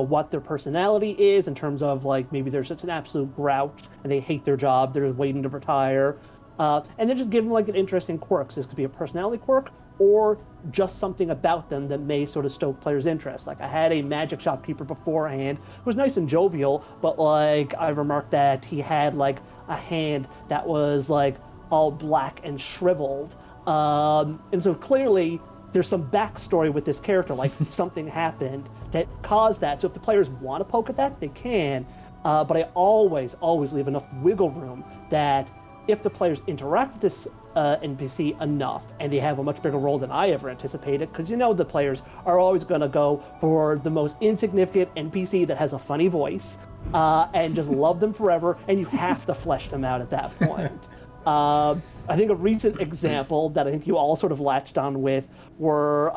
What their personality is in terms of like maybe they're such an absolute grouch and they hate their job, they're just waiting to retire. And then just give them like an interesting quirk. So this could be a personality quirk or just something about them that may sort of stoke players' interest. Like I had a magic shopkeeper beforehand who was nice and jovial, but like I remarked that he had like a hand that was like all black and shriveled. And so clearly there's some backstory with this character, like something happened that caused that. So if the players want to poke at that, they can. But I always leave enough wiggle room that if the players interact with this NPC enough, and they have a much bigger role than I ever anticipated, because the players are always going to go for the most insignificant NPC that has a funny voice, and just love them forever, and you have to flesh them out at that point. I think a recent example that I think you all sort of latched on with were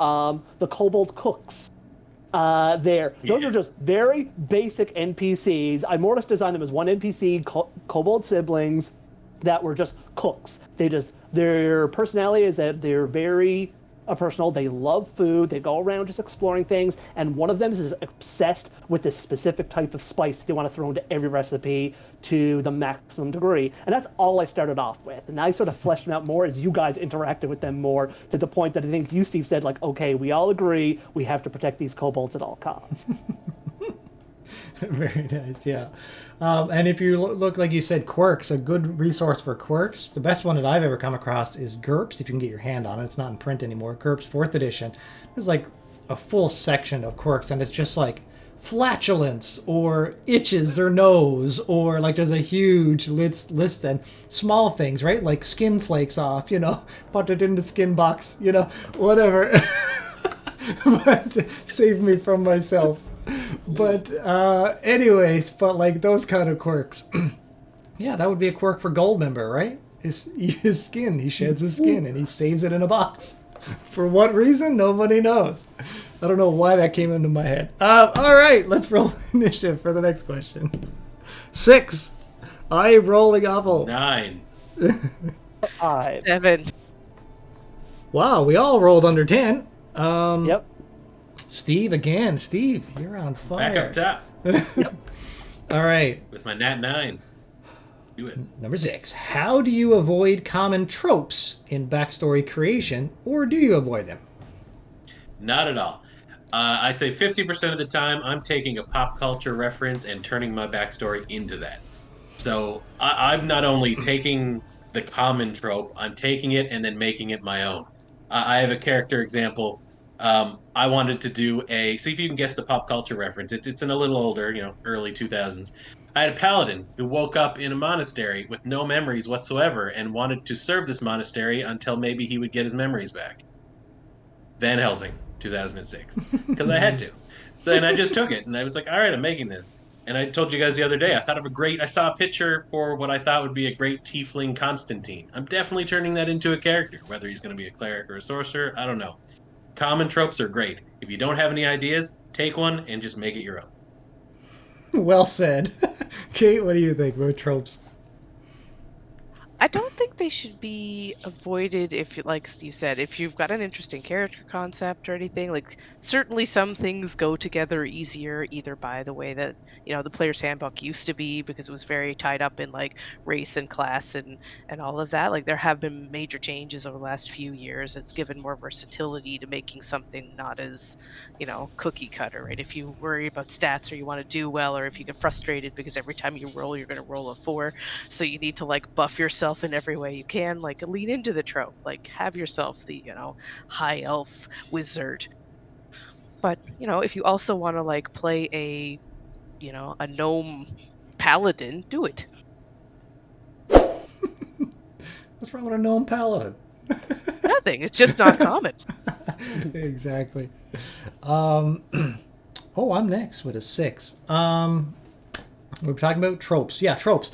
the kobold cooks. Those are just very basic NPCs. I more or less designed them as one NPC, kobold siblings, that were just cooks. Their personality is that they're very personal. They love food. They go around just exploring things. And one of them is obsessed with this specific type of spice that they want to throw into every recipe to the maximum degree. And that's all I started off with. And I sort of fleshed them out more as you guys interacted with them more, to the point that I think you, Steve, said, like, okay, we all agree we have to protect these kobolds at all costs. Very nice, yeah. And if you look, like you said, quirks, a good resource for quirks, the best one that I've ever come across is GURPS, if you can get your hand on it. It's not in print anymore. GURPS 4th edition. There's like a full section of quirks, and it's just like flatulence or itches their nose, or like there's a huge list and small things, right? Like skin flakes off, put it in the skin box, whatever. But save me from myself. But anyways, but like those kind of quirks. Yeah, that would be a quirk for Goldmember, right? His skin. He sheds his skin and he saves it in a box. For what reason? Nobody knows. I don't know why that came into my head. All right, let's roll initiative for the next question. 6. I rolling awful. 9. 5. 7. Wow, we all rolled under 10. Yep. Steve again. Steve, you're on fire. Back up top. Yep. All right. With my nat 9. Do it. Number 6. How do you avoid common tropes in backstory creation, or do you avoid them? Not at all. I say 50% of the time I'm taking a pop culture reference and turning my backstory into that. So I'm not only taking the common trope, I'm taking it and then making it my own. I have a character example. I wanted to do see if you can guess the pop culture reference. It's in a little older, early 2000s. I had a paladin who woke up in a monastery with no memories whatsoever and wanted to serve this monastery until maybe he would get his memories back. Van Helsing, 2006. Because I had to. And I just took it, and I was like, all right, I'm making this. And I told you guys the other day, I saw a picture for what I thought would be a great tiefling Constantine. I'm definitely turning that into a character, whether he's going to be a cleric or a sorcerer, I don't know. Common tropes are great. If you don't have any ideas, take one and just make it your own. Well said. Kate, what do you think about tropes? I don't think they should be avoided if, like Steve said, if you've got an interesting character concept or anything. Like, certainly some things go together easier, either by the way that, the player's handbook used to be, because it was very tied up in, like, race and class and all of that. Like, there have been major changes over the last few years. It's given more versatility to making something not as, cookie cutter, right? If you worry about stats or you want to do well, or if you get frustrated because every time you roll, you're going to roll a 4. So you need to, like, buff yourself in every way you can, like, lean into the trope, like have yourself the high elf wizard. But if you also want to, like, play a gnome paladin, do it. What's wrong with a gnome paladin? Nothing, it's just not common. Exactly. I'm next with a 6. We're talking about tropes. Yeah, tropes.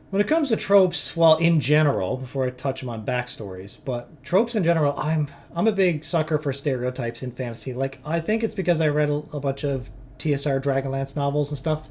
When it comes to tropes, well, in general, before I touch them on backstories, but tropes in general, I'm a big sucker for stereotypes in fantasy. Like, I think it's because I read a bunch of TSR Dragonlance novels and stuff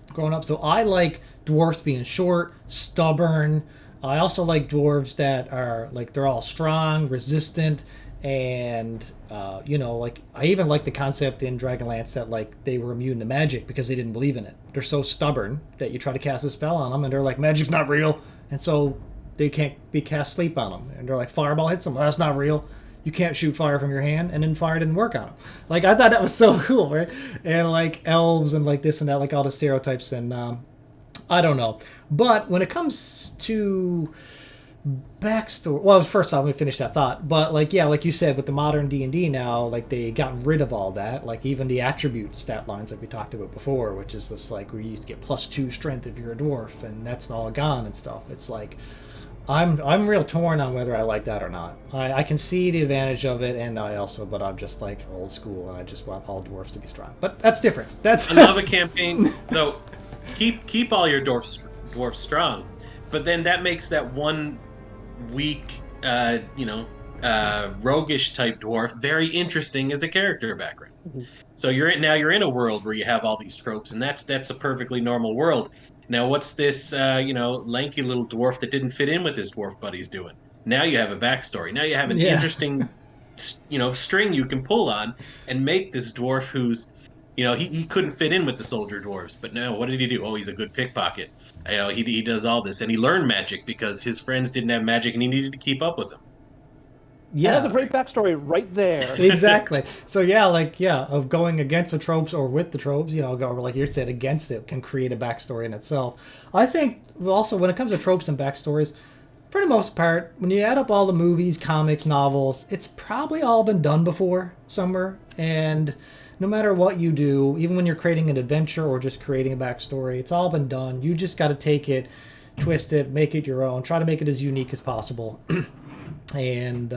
growing up. So I like dwarfs being short, stubborn. I also like dwarves that are, like, they're all strong, resistant, and like, I even like the concept in Dragonlance that, like, they were immune to magic because they didn't believe in it. They're so stubborn that you try to cast a spell on them and they're like, magic's not real, and so they can't be cast sleep on them, and they're like, fireball hits them, well, that's not real, you can't shoot fire from your hand, and then fire didn't work on them. Like, I thought that was so cool, right? And like elves and like this and that, like all the stereotypes, and I don't know. But when it comes to Backstory. Well, first off, let me finish that thought. But like, yeah, like you said, with the modern D&D now, like they got rid of all that. Like even the attribute stat lines like we talked about before, which is this like where you used to get +2 strength if you're a dwarf, and that's all gone and stuff. It's like I'm real torn on whether I like that or not. I can see the advantage of it, and but I'm just like old school, and I just want all dwarfs to be strong. But that's different. That's Another campaign, though. Keep all your dwarfs strong, but then that makes that one weak, roguish type dwarf very interesting as a character background. So you're in a world where you have all these tropes, and that's a perfectly normal world. Now, what's this, lanky little dwarf that didn't fit in with his dwarf buddies doing? Now you have a backstory. Now you have an Yeah. interesting, string you can pull on and make this dwarf who's, he couldn't fit in with the soldier dwarves, but now what did he do? Oh, he's a good pickpocket. He does all this, and he learned magic because his friends didn't have magic, and he needed to keep up with them. yeah. That's a great backstory right there. Exactly. So of going against the tropes or with the tropes, go like you said against it can create a backstory in itself. I think also when it comes to tropes and backstories, for the most part, when you add up all the movies, comics, novels, it's probably all been done before somewhere. And no matter what you do, even when you're creating an adventure or just creating a backstory, it's all been done. You just got to take it, twist it, make it your own, try to make it as unique as possible. And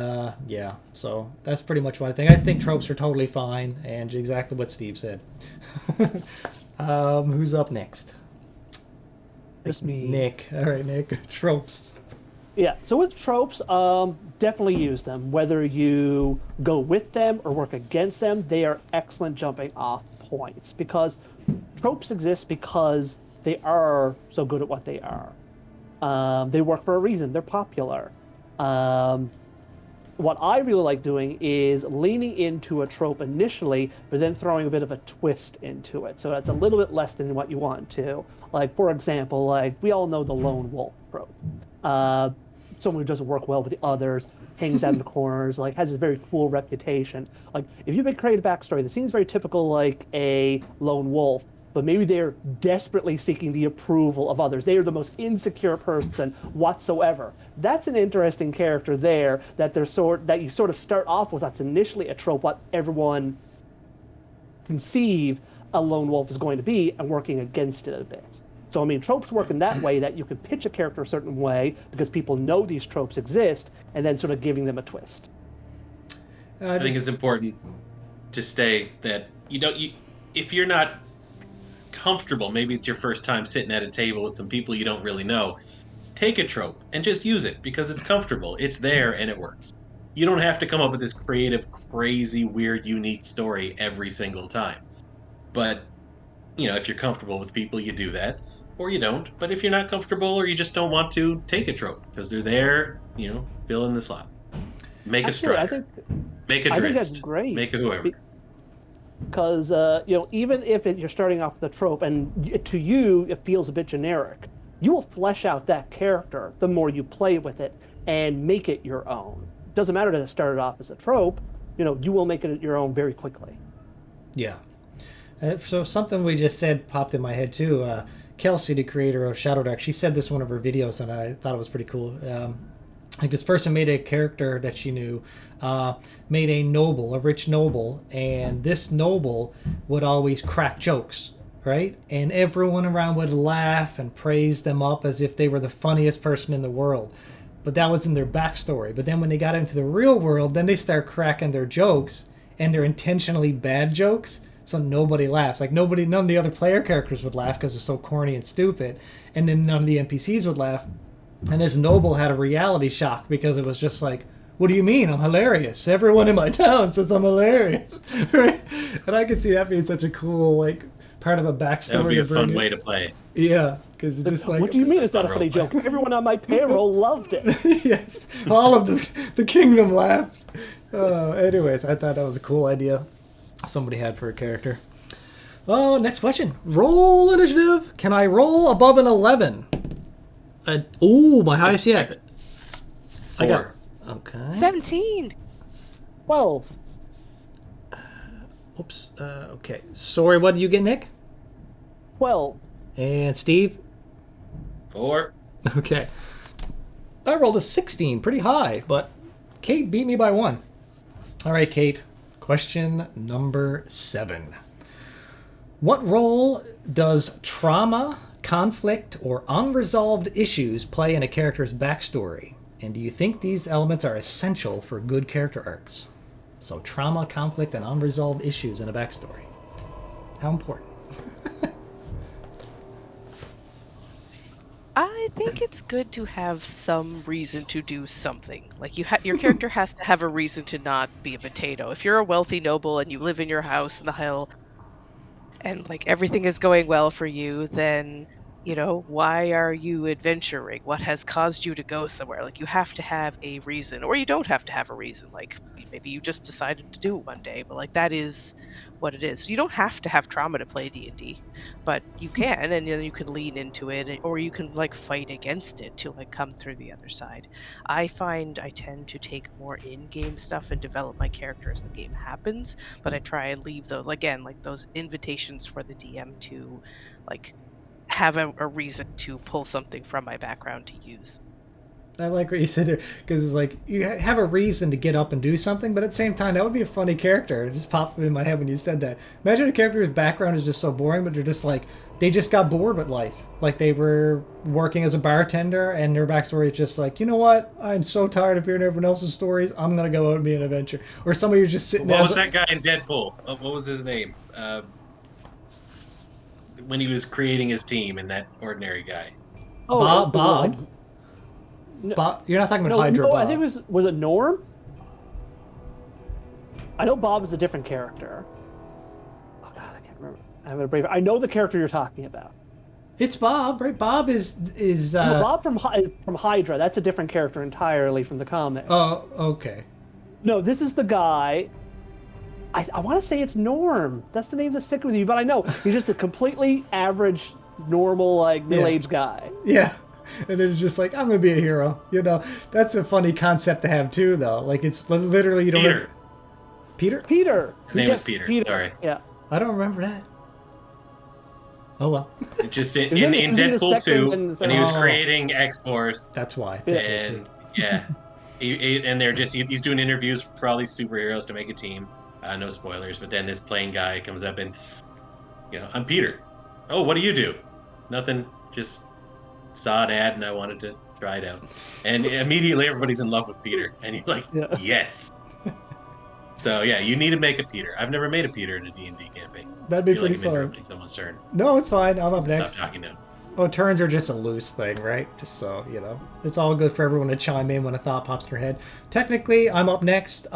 so that's pretty much what I think. I think tropes are totally fine, and exactly what Steve said. Who's up next? Just me. Nick. All right, Nick. Tropes. Yeah, so with tropes, definitely use them. Whether you go with them or work against them, they are excellent jumping off points because tropes exist because they are so good at what they are. They work for a reason. They're popular. What I really like doing is leaning into a trope initially, but then throwing a bit of a twist into it. So that's a little bit less than what you want to. Like, for example, like we all know the lone wolf trope. Someone who doesn't work well with the others, hangs out in the corners, like has a very cool reputation. Like, if you make creative backstory that seems very typical like a lone wolf, but maybe they're desperately seeking the approval of others. They are the most insecure person whatsoever. That's an interesting character there that you sort of start off with. That's initially a trope what everyone conceive a lone wolf is going to be, and working against it a bit. So, I mean, tropes work in that way that you can pitch a character a certain way because people know these tropes exist, and then sort of giving them a twist. I think it's important to say that if you're not comfortable, maybe it's your first time sitting at a table with some people you don't really know, take a trope and just use it because it's comfortable. It's there and it works. You don't have to come up with this creative, crazy, weird, unique story every single time. But, if you're comfortable with people, you do that. Or you don't. But if you're not comfortable or you just don't want to, take a trope because they're there, fill in the slot. Make a strider. Make a drist. I think that's great. Make a whoever. Because, even if you're starting off with a trope and to you it feels a bit generic, you will flesh out that character the more you play with it and make it your own. Doesn't matter that it started off as a trope, you will make it your own very quickly. Yeah. So something we just said popped in my head too. Kelsey, the creator of Shadowdark, she said this in one of her videos, and I thought it was pretty cool. Like this person made a character that she knew, made a rich noble, and this noble would always crack jokes, right? And everyone around would laugh and praise them up as if they were the funniest person in the world. But that was in their backstory. But then when they got into the real world, then they start cracking their jokes, and they're intentionally bad jokes. So nobody laughs. Like none of the other player characters would laugh because they're so corny and stupid. And then none of the NPCs would laugh. And this noble had a reality shock because it was just like, what do you mean? I'm hilarious. Everyone in my town says I'm hilarious. Right? And I could see that being such a cool, like, part of a backstory. That would be a fun way to play it. Yeah, because it's just like... What do you mean it's not a funny joke? Everyone on my payroll loved it. Yes, all of the kingdom laughed. Anyways, I thought that was a cool idea somebody had for a character. Oh, next question. Roll initiative. Can I roll above an 11? My highest yet. 4. I got... Okay. 17. 12. Oops. Okay. Sorry, what did you get, Nick? 12. And Steve? 4. Okay. I rolled a 16, pretty high, but Kate beat me by 1. All right, Kate. Question number 7. What role does trauma, conflict, or unresolved issues play in a character's backstory? And do you think these elements are essential for good character arcs? So trauma, conflict, and unresolved issues in a backstory. How important? I think it's good to have some reason to do something. Like your character has to have a reason to not be a potato. If you're a wealthy noble and you live in your house in the hill and like everything is going well for you, then why are you adventuring? What has caused you to go somewhere? Like you have to have a reason, or you don't have to have a reason. Like maybe you just decided to do it one day, but like that is what it is. You don't have to have trauma to play D&D, but you can, and then you can lean into it, or you can like fight against it to like come through the other side. I find I tend to take more in-game stuff and develop my character as the game happens, but I try and leave those again, like those invitations for the DM to like have a reason to pull something from my background to use. I like what you said there, because it's like you have a reason to get up and do something, but at the same time, that would be a funny character. It just popped in my head when you said that. Imagine a character whose background is just so boring, but they're just like, they just got bored with life. Like they were working as a bartender, and their backstory is just like, you know what? I'm so tired of hearing everyone else's stories. I'm going to go out and be an adventure. Or somebody who's just sitting there. What was that guy in Deadpool? What was his name? When he was creating his team and that ordinary guy. Oh, Bob. Bob, you're not talking about Hydra Bob. I think was it Norm? I know Bob is a different character. Oh God, I can't remember. I have a brave. I know the character you're talking about. It's Bob, right? Bob is No, Bob from Hydra. That's a different character entirely from the comics. Oh, okay. No, this is the guy. I want to say it's Norm. That's the name that's sticking with you, but I know he's just a completely average, normal, like middle-aged guy. Yeah. And it's just like, I'm going to be a hero. That's a funny concept to have too, though. Like, it's literally, you don't Peter. Peter? His name was Peter. Sorry. Yeah. I don't remember that. Oh, well. Just in Deadpool 2, when he was creating X-Force. That's why. And, yeah. And he's doing interviews for all these superheroes to make a team. No spoilers, but then this plain guy comes up and, I'm Peter. Oh, what do you do? Nothing. Just saw an ad and I wanted to try it out. And immediately everybody's in love with Peter. And you're like, yes. So yeah, you need to make a Peter. I've never made a Peter in a D&D campaign. That'd be pretty fun. Interrupting someone's turn. No, it's fine. I'm up next. Stop talking now. Oh, turns are just a loose thing, right? Just so, It's all good for everyone to chime in when a thought pops in their head. Technically, I'm up next. It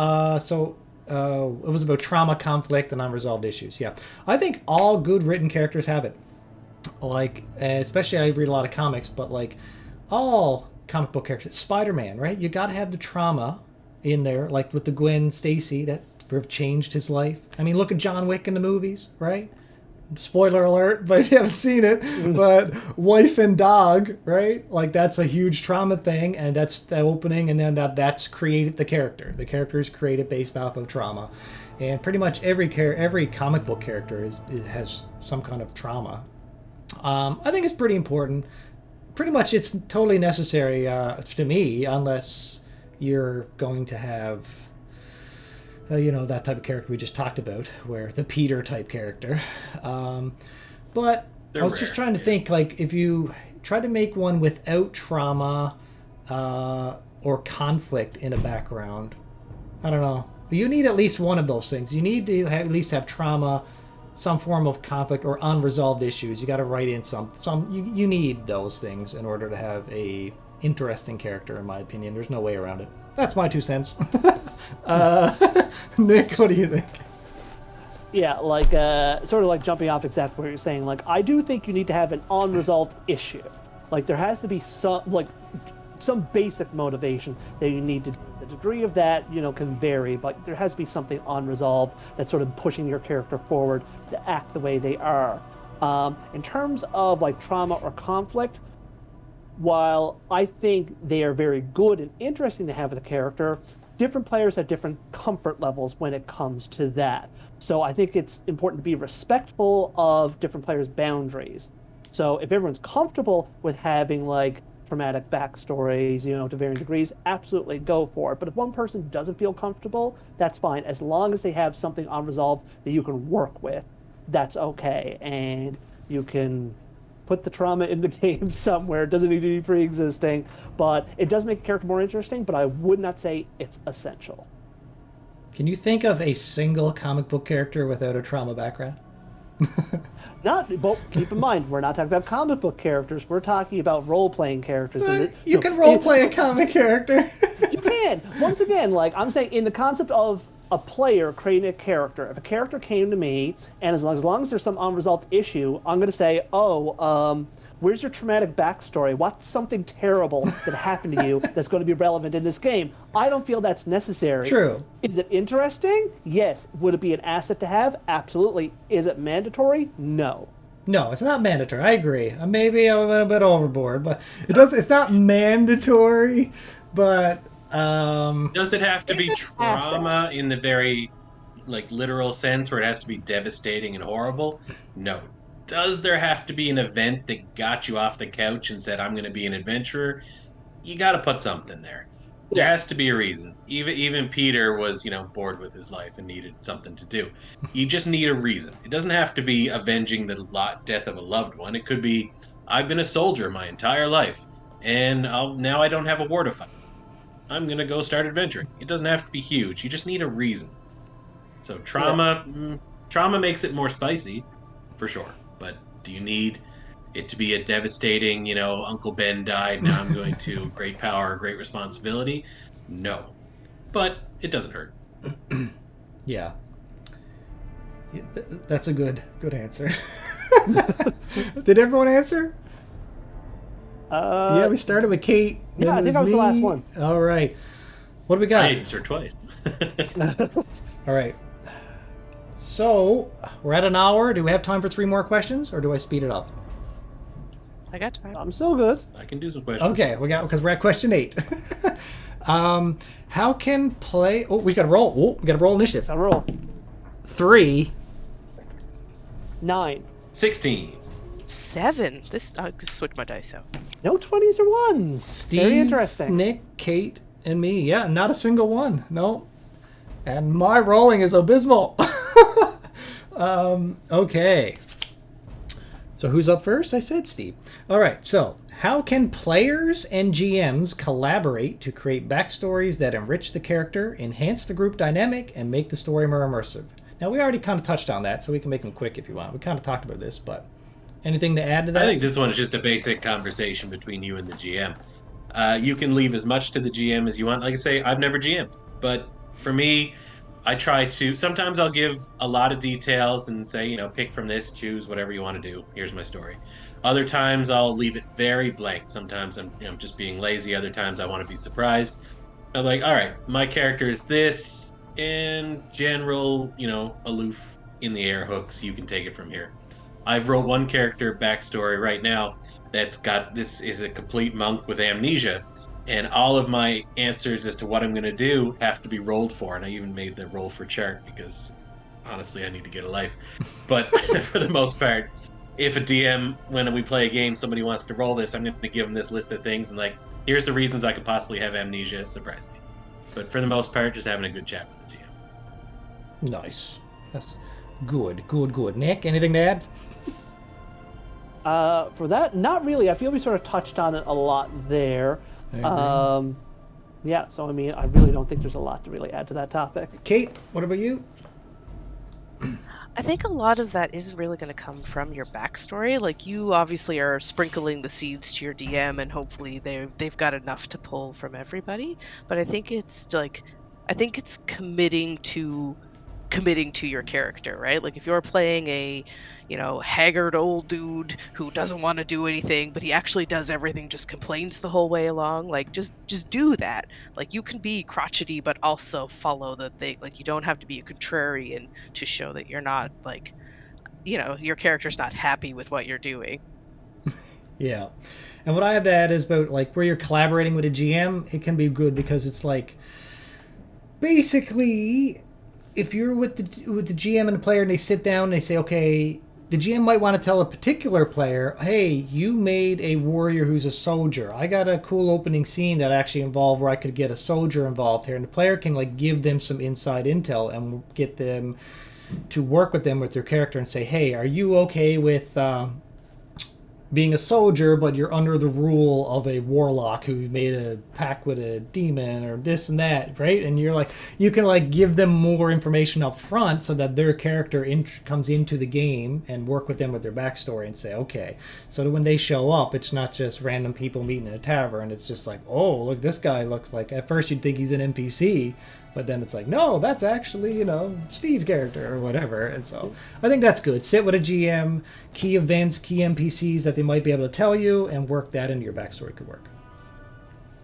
was about trauma, conflict, and unresolved issues. Yeah. I think all good written characters have it. Like, especially I read a lot of comics, but like all comic book characters, Spider-Man, right? You got to have the trauma in there, like with the Gwen Stacy that changed his life. I mean, look at John Wick in the movies, right? Spoiler alert, but if you haven't seen it, but wife and dog, right? Like that's a huge trauma thing, and that's the opening, and then that's created the character. The character is created based off of trauma, and pretty much every comic book character has some kind of trauma. I think it's pretty important. Pretty much, it's totally necessary to me, unless you're going to have. That type of character we just talked about, where the Peter type character. But I was just trying to think, like, if you try to make one without trauma or conflict in a background, I don't know. You need at least one of those things. You need to at least have trauma, some form of conflict, or unresolved issues. You got to write in some. You need those things in order to have a interesting character, in my opinion. There's no way around it. That's my 2 cents. Nick, what do you think? Yeah, like sort of like jumping off exactly what you're saying. Like, I do think you need to have an unresolved issue. Like, there has to be some basic motivation that you need to do. The degree of that, can vary, but there has to be something unresolved that's sort of pushing your character forward to act the way they are. In terms of like trauma or conflict, while I think they are very good and interesting to have with a character, different players have different comfort levels when it comes to that. So I think it's important to be respectful of different players' boundaries. So if everyone's comfortable with having like traumatic backstories, to varying degrees, absolutely go for it. But if one person doesn't feel comfortable, that's fine. As long as they have something unresolved that you can work with, that's okay. And you can put the trauma in the game somewhere. It doesn't need to be pre-existing, but it does make a character more interesting, but I would not say it's essential. Can you think of a single comic book character without a trauma background? But keep in mind, we're not talking about comic book characters. We're talking about role-playing characters. You can role-play a comic character. You can. Once again, like I'm saying, in the concept of a player creating a character, if a character came to me, and as long as there's some unresolved issue, I'm going to say, where's your traumatic backstory? What's something terrible that happened to you that's going to be relevant in this game? I don't feel that's necessary. True. Is it interesting? Yes. Would it be an asset to have? Absolutely. Is it mandatory? No. No, it's not mandatory. I agree. Maybe I went a bit overboard, but it's not mandatory, but does it have to be It's an trauma asset. in the very literal sense where it has to be devastating and horrible? No. Does there have to be an event that got you off the couch and said, I'm going to be an adventurer? You got to put something there. There Yeah. has to be a reason. Even Peter was, bored with his life and needed something to do. You just need a reason. It doesn't have to be avenging the death of a loved one. It could be, I've been a soldier my entire life, and now I don't have a war to fight. I'm going to go start adventuring. It doesn't have to be huge. You just need a reason. So trauma makes it more spicy, for sure. But do you need it to be a devastating, Uncle Ben died, now I'm going to great power, great responsibility? No. But it doesn't hurt. yeah. That's a good answer. Did everyone answer? Yeah, we started with Kate. Yeah, I think I was the last one. All right. What do we got? I answered twice. All right. So, we're at an hour. Do we have time for 3 more questions, or do I speed it up? I got time. I'm still good. I can do some questions. Okay, because we're at question 8. How can play... Oh, we got to roll. Oh, we got to roll initiative. I'll roll. 3. 9. 16. 7. I'll just switch my dice out. No 20s or 1s. Steve, Very interesting. Nick, Kate, and me. Yeah, not a single one. No. And my rolling is abysmal. Okay. So who's up first? I said Steve. All right. So how can players and GMs collaborate to create backstories that enrich the character, enhance the group dynamic, and make the story more immersive? Now, we already kind of touched on that, so we can make them quick if you want. We kind of talked about this, but anything to add to that? I think this one is just a basic conversation between you and the GM. You can leave as much to the GM as you want. Like I say, I've never GM'd, but for me, I try to. Sometimes I'll give a lot of details and say, pick from this, choose whatever you want to do. Here's my story. Other times I'll leave it very blank. Sometimes I'm just being lazy. Other times I want to be surprised. I'm like, all right, my character is this. In general, aloof, in the air hooks. You can take it from here. I've wrote one character backstory right now that's got this is a complete monk with amnesia, and all of my answers as to what I'm going to do have to be rolled for, and I even made the roll for chart because honestly I need to get a life. But for the most part, if a DM, when we play a game, somebody wants to roll this, I'm going to give them this list of things and here's the reasons I could possibly have amnesia. Surprise me. But for the most part, just having a good chat with the GM. Nice. That's good. Nick, anything to add? For that, not really. I feel we sort of touched on it a lot there. I agree. Yeah, so I really don't think there's a lot to really add to that topic. Kate, what about you? I think a lot of that is really going to come from your backstory. Like, you obviously are sprinkling the seeds to your DM, and hopefully they've got enough to pull from everybody. But I think it's committing to your character, right? Like, if you're playing a haggard old dude who doesn't want to do anything, but he actually does everything, just complains the whole way along, like, just do that. Like, you can be crotchety but also follow the thing. Like, you don't have to be a contrarian to show that you're not, like, your character's not happy with what you're doing. Yeah. And what I have to add is about where you're collaborating with a GM, it can be good because it's basically if you're with the GM and the player and they sit down and they say, okay, the GM might want to tell a particular player, hey, you made a warrior who's a soldier. I got a cool opening scene that actually involved where I could get a soldier involved here. And the player can like give them some inside intel and get them to work with them with their character and say, hey, are you okay with being a soldier, but you're under the rule of a warlock who made a pact with a demon or this and that, right? And you're like, you can like give them more information up front so that their character comes into the game and work with them with their backstory and say, okay, so that when they show up, it's not just random people meeting in a tavern. It's just like, oh, look, this guy looks like, at first you'd think he's an NPC, but then it's like, no, that's actually, Steve's character or whatever. And so I think that's good. Sit with a GM, key events, key NPCs that they might be able to tell you, and work that into your backstory could work.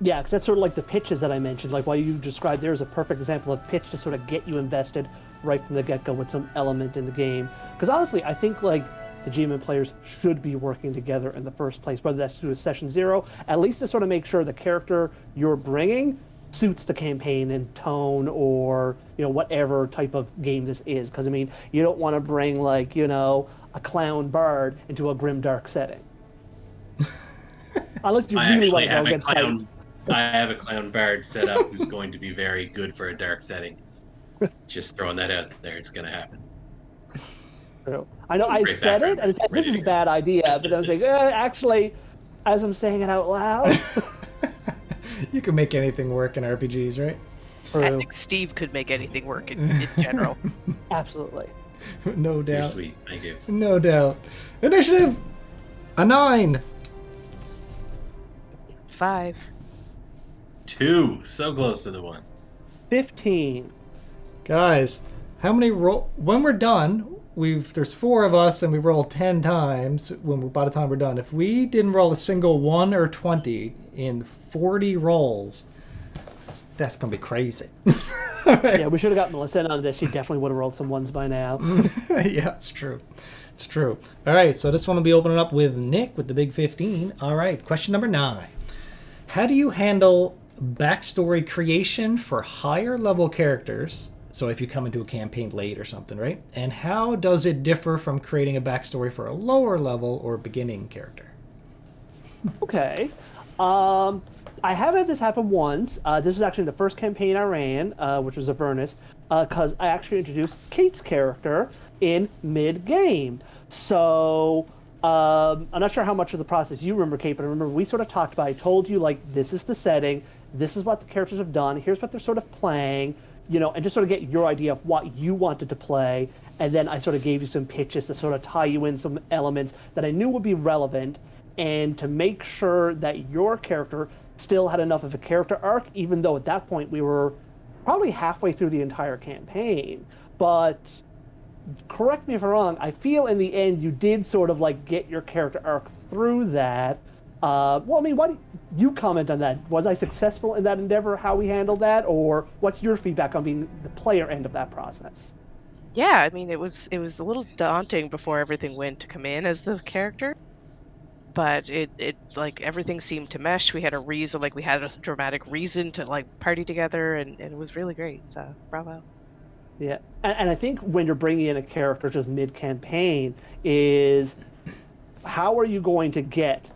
Yeah, because that's sort of like the pitches that I mentioned. Like what you described there is a perfect example of pitch to sort of get you invested right from the get-go with some element in the game. Because honestly, I think like the GM and players should be working together in the first place, whether that's through session 0, at least to sort of make sure the character you're bringing suits the campaign and tone or whatever type of game this is, because I mean you don't want to bring like a clown bard into a grim dark setting unless you really want to go against clown. I have a clown bard set up who's going to be very good for a dark setting. Just throwing that out there, it's going to happen. True. I know I said it and I said this is a bad idea, but I was like actually as I'm saying it out loud. You can make anything work in RPGs, right? I think Steve could make anything work in general. Absolutely. No doubt. You're sweet. Thank you. No doubt. Initiative! A 9. 5. 2. So close to the 1. 15. Guys, how many when we're done, there's 4 of us and we've rolled 10 times by the time we're done. If we didn't roll a single 1 or 20 in 40 rolls, that's gonna be crazy. Right. Yeah, we should have got Melissa in on this. She definitely would have rolled some 1s by now. Yeah, it's true. It's true. All right, so this one will be opening up with Nick with the big 15. All right, question number 9. How do you handle backstory creation for higher level characters? So if you come into a campaign late or something, right? And how does it differ from creating a backstory for a lower level or beginning character? Okay. I have had this happen once. This was actually the first campaign I ran, which was Avernus, because I actually introduced Kate's character in mid-game. So I'm not sure how much of the process you remember, Kate, but I remember we sort of talked about, I told you, like, this is the setting, this is what the characters have done, here's what they're sort of playing, and just sort of get your idea of what you wanted to play. And then I sort of gave you some pitches to sort of tie you in some elements that I knew would be relevant, and to make sure that your character still had enough of a character arc, even though at that point we were probably halfway through the entire campaign. But correct me if I'm wrong, I feel in the end you did sort of like get your character arc through that. Well, I mean, what do you comment on that? Was I successful in that endeavor, how we handled that, or what's your feedback on being the player end of that process? Yeah, I mean, it was a little daunting before everything went to come in as the character. But it like everything seemed to mesh. We had a reason, like we had a dramatic reason to like party together, and it was really great. So bravo. Yeah, and I think when you're bringing in a character just mid-campaign is how are you going to get,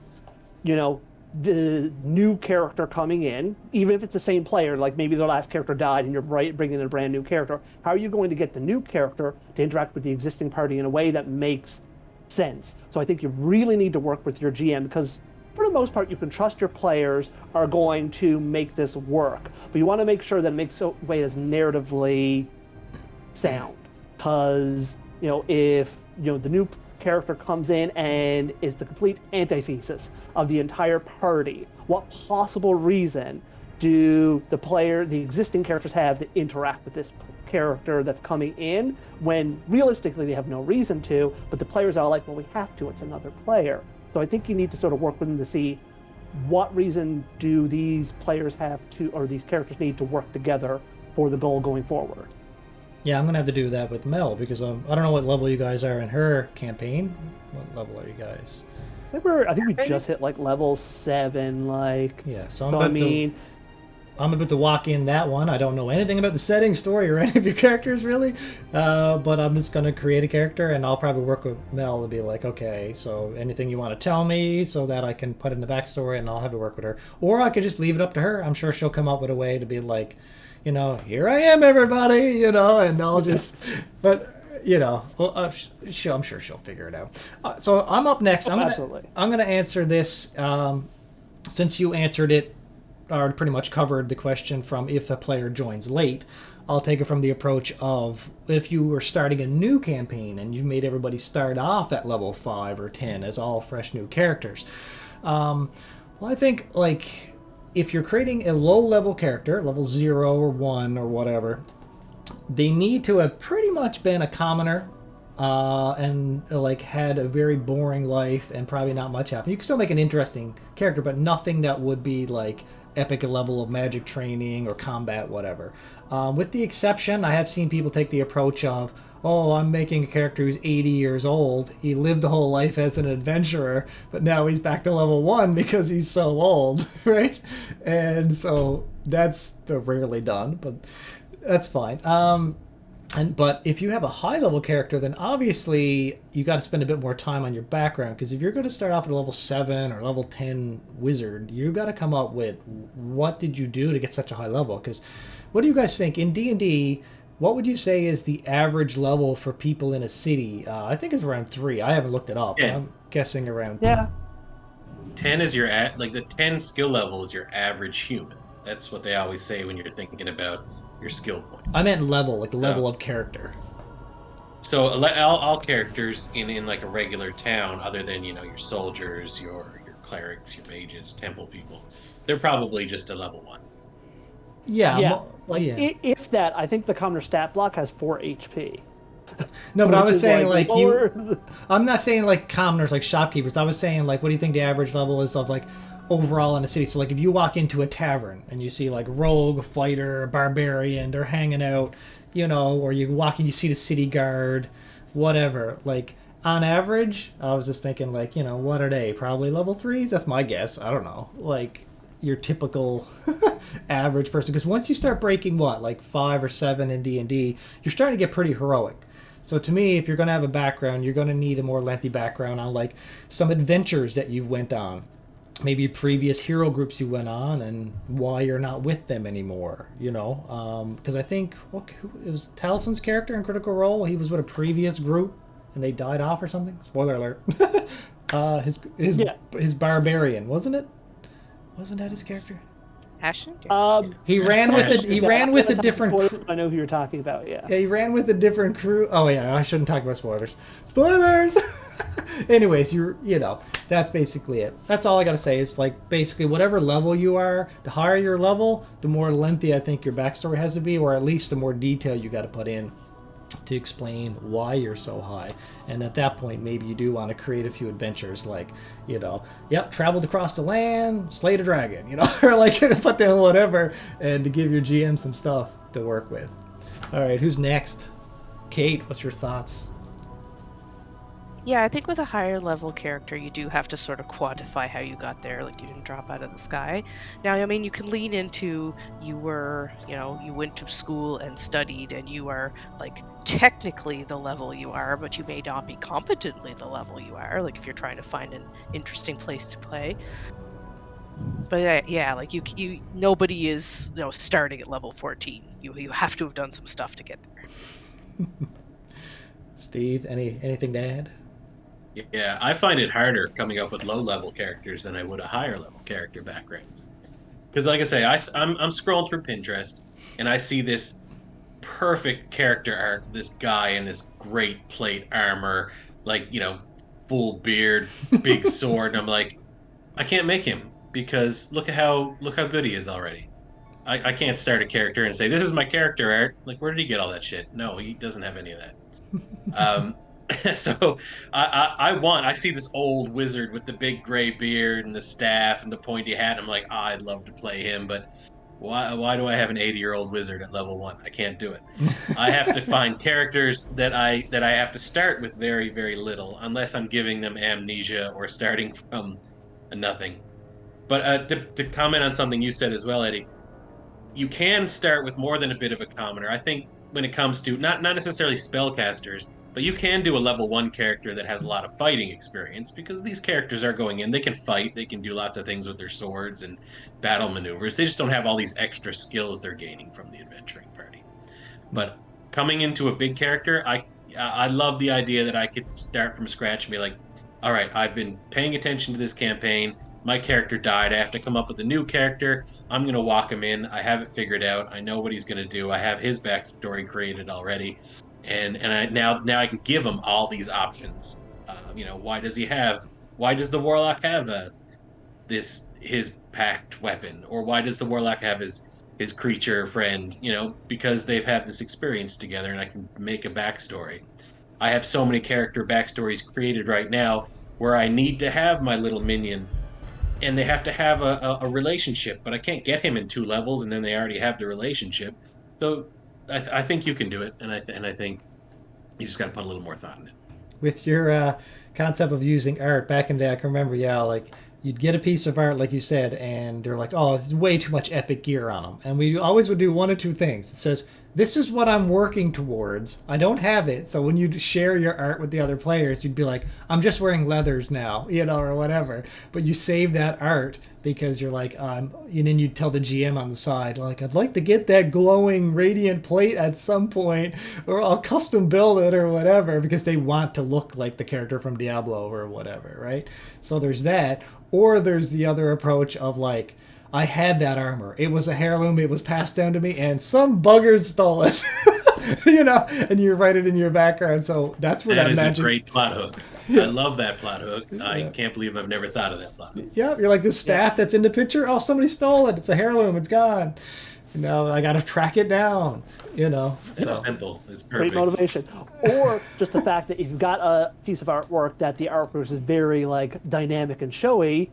the new character coming in, even if it's the same player, like maybe their last character died and you're bringing in a brand new character. How are you going to get the new character to interact with the existing party in a way that makes sense? So I think you really need to work with your GM, because for the most part you can trust your players are going to make this work, but you want to make sure that it makes a way that's narratively sound. Because if the new character comes in and is the complete antithesis of the entire party, what possible reason do the existing characters have to interact with this character that's coming in, when realistically they have no reason to, but the players are like, well, we have to, it's another player. So I think you need to sort of work with them to see what reason do these players have to, or these characters need to work together for the goal going forward. Yeah, I'm going to have to do that with Mel, because I don't know what level you guys are in her campaign. What level are you guys? I think we just hit like level 7, like... Yeah, so I mean... I'm about to walk in that one. I don't know anything about the setting, story, or any of your characters really, but I'm just gonna create a character, and I'll probably work with Mel to be like, okay, so anything you want to tell me, so that I can put in the backstory, and I'll have to work with her, or I could just leave it up to her. I'm sure she'll come up with a way to be like, here I am, everybody, and I'll just, but. Well, I'm sure she'll figure it out. So I'm up next. Absolutely. I'm gonna answer this since you answered it or pretty much covered the question from if a player joins late. I'll take it from the approach of if you were starting a new campaign and you made everybody start off at level 5 or 10 as all fresh new characters. Well, I think if you're creating a low level character, level 0 or 1 or whatever, they need to have pretty much been a commoner and had a very boring life and probably not much happened. You can still make an interesting character, but nothing that would be epic level of magic training or combat, whatever. With the exception, I have seen people take the approach of, I'm making a character who's 80 years old. He lived a whole life as an adventurer, but now he's back to level 1 because he's so old, right? And so that's rarely done, but that's fine. But if you have a high level character, then obviously you got to spend a bit more time on your background, because if you're going to start off at a level 7 or level 10 wizard, you got to come up with what did you do to get such a high level. Because what do you guys think in D&D? What would you say is the average level for people in a city? I think it's around 3. I haven't looked it up. Yeah. I'm guessing around. Yeah. 10 is the 10 skill level is your average human. That's what they always say when you're thinking about your skill points. I meant level, level of character. So all characters in a regular town, other than your soldiers, your clerics, your mages, temple people, they're probably just a level 1. Yeah. Yeah. If that, I think the commoner stat block has 4 HP. No, but I was saying lower. I'm not saying commoners like shopkeepers. I was saying what do you think the average level is of overall in a city? So if you walk into a tavern and you see rogue, fighter, barbarian, they're hanging out, or you walk in, you see the city guard, whatever. On average, I was just thinking what are they? Probably level 3s. That's my guess. I don't know. Your typical average person, because once you start breaking 5 or 7 in D&D, you're starting to get pretty heroic. So to me, if you're going to have a background, you're going to need a more lengthy background on some adventures that you've went on, maybe previous hero groups you went on, and why you're not with them anymore. Because I think it was Talison's character in Critical Role. He was with a previous group and they died off or something. Spoiler alert. His barbarian, wasn't it? Wasn't that his character? Ashen? He ran with a different crew. I know who you're talking about, yeah. Yeah, he ran with a different crew. Oh yeah, I shouldn't talk about spoilers. Spoilers! Anyways, that's basically it. That's all I gotta say is basically whatever level you are, the higher your level, the more lengthy I think your backstory has to be, or at least the more detail you gotta put in to explain why you're so high. And at that point, maybe you do want to create a few adventures traveled across the land, slayed a dragon, or put down whatever, and to give your GM some stuff to work with. All right, who's next? Kate, what's your thoughts? Yeah, I think with a higher level character, you do have to sort of quantify how you got there. You didn't drop out of the sky. Now, I mean, you can lean into you went to school and studied, and you are technically the level you are, but you may not be competently the level you are. If you're trying to find an interesting place to play. But you nobody is starting at level 14. You have to have done some stuff to get there. Steve, anything to add? Yeah, I find it harder coming up with low-level characters than I would a higher-level character backgrounds. Because, like I say, I'm scrolling through Pinterest, and I see this perfect character art, this guy in this great plate armor, full beard, big sword, and I'm like, I can't make him, because look how good he is already. I can't start a character and say, this is my character art. Where did he get all that shit? No, he doesn't have any of that. So I see this old wizard with the big gray beard and the staff and the pointy hat. And I'm like, I'd love to play him, but why do I have an 80-year-old wizard at level 1? I can't do it. I have to find characters that I have to start with very, very little, unless I'm giving them amnesia or starting from nothing. But to comment on something you said as well, Eddie, you can start with more than a bit of a commoner. I think when it comes to not necessarily spellcasters, but you can do a level 1 character that has a lot of fighting experience because these characters are going in, they can fight, they can do lots of things with their swords and battle maneuvers. They just don't have all these extra skills they're gaining from the adventuring party. But coming into a big character, I love the idea that I could start from scratch and be like, all right, I've been paying attention to this campaign. My character died. I have to come up with a new character. I'm going to walk him in. I have it figured out. I know what he's going to do. I have his backstory created already, and now I can give him all these options. Why does he have? Why does the warlock have his packed weapon, or why does the warlock have his creature friend? Because they've had this experience together, and I can make a backstory. I have so many character backstories created right now where I need to have my little minion and they have to have a relationship, but I can't get him in 2 levels and then they already have the relationship. So I think you can do it, and I think you just got to put a little more thought in it. With your concept of using art back in the day, I can remember, yeah, like you'd get a piece of art, like you said, and they're like, oh, it's way too much epic gear on them. And we always would do one or two things. It says, this is what I'm working towards. I don't have it. So when you share your art with the other players, you'd be like, I'm just wearing leathers now, or whatever. But you save that art because you're like, and then you tell the GM on the side, like, I'd like to get that glowing radiant plate at some point, or I'll custom build it or whatever, because they want to look like the character from Diablo or whatever, right? So there's that. Or there's the other approach of like, I had that armor. It was a heirloom. It was passed down to me, and some buggers stole it. And you write it in your background. So that's where that is magic... a great plot hook. I love that plot hook. I can't believe I've never thought of that plot hook. Yeah, you're like, this staff that's in the picture. Oh, somebody stole it. It's a heirloom. It's gone. I got to track it down. It's simple. It's perfect. Great motivation. Or just the fact that if you've got a piece of artwork that the artwork is very like dynamic and showy,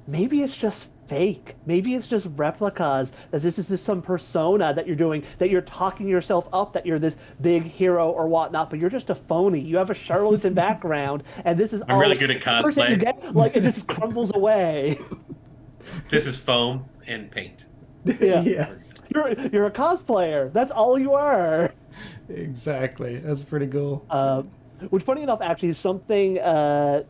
maybe it's just fake. Maybe it's just replicas, that this is just some persona that you're doing, that you're talking yourself up, that you're this big hero or whatnot, but you're just a phony. You have a charlatan background, and this is I'm really good at cosplay. First thing you get, like, it just crumbles away. This is foam and paint. Yeah. You're a cosplayer. That's all you are. Exactly. That's pretty cool. Which, funny enough, actually, is something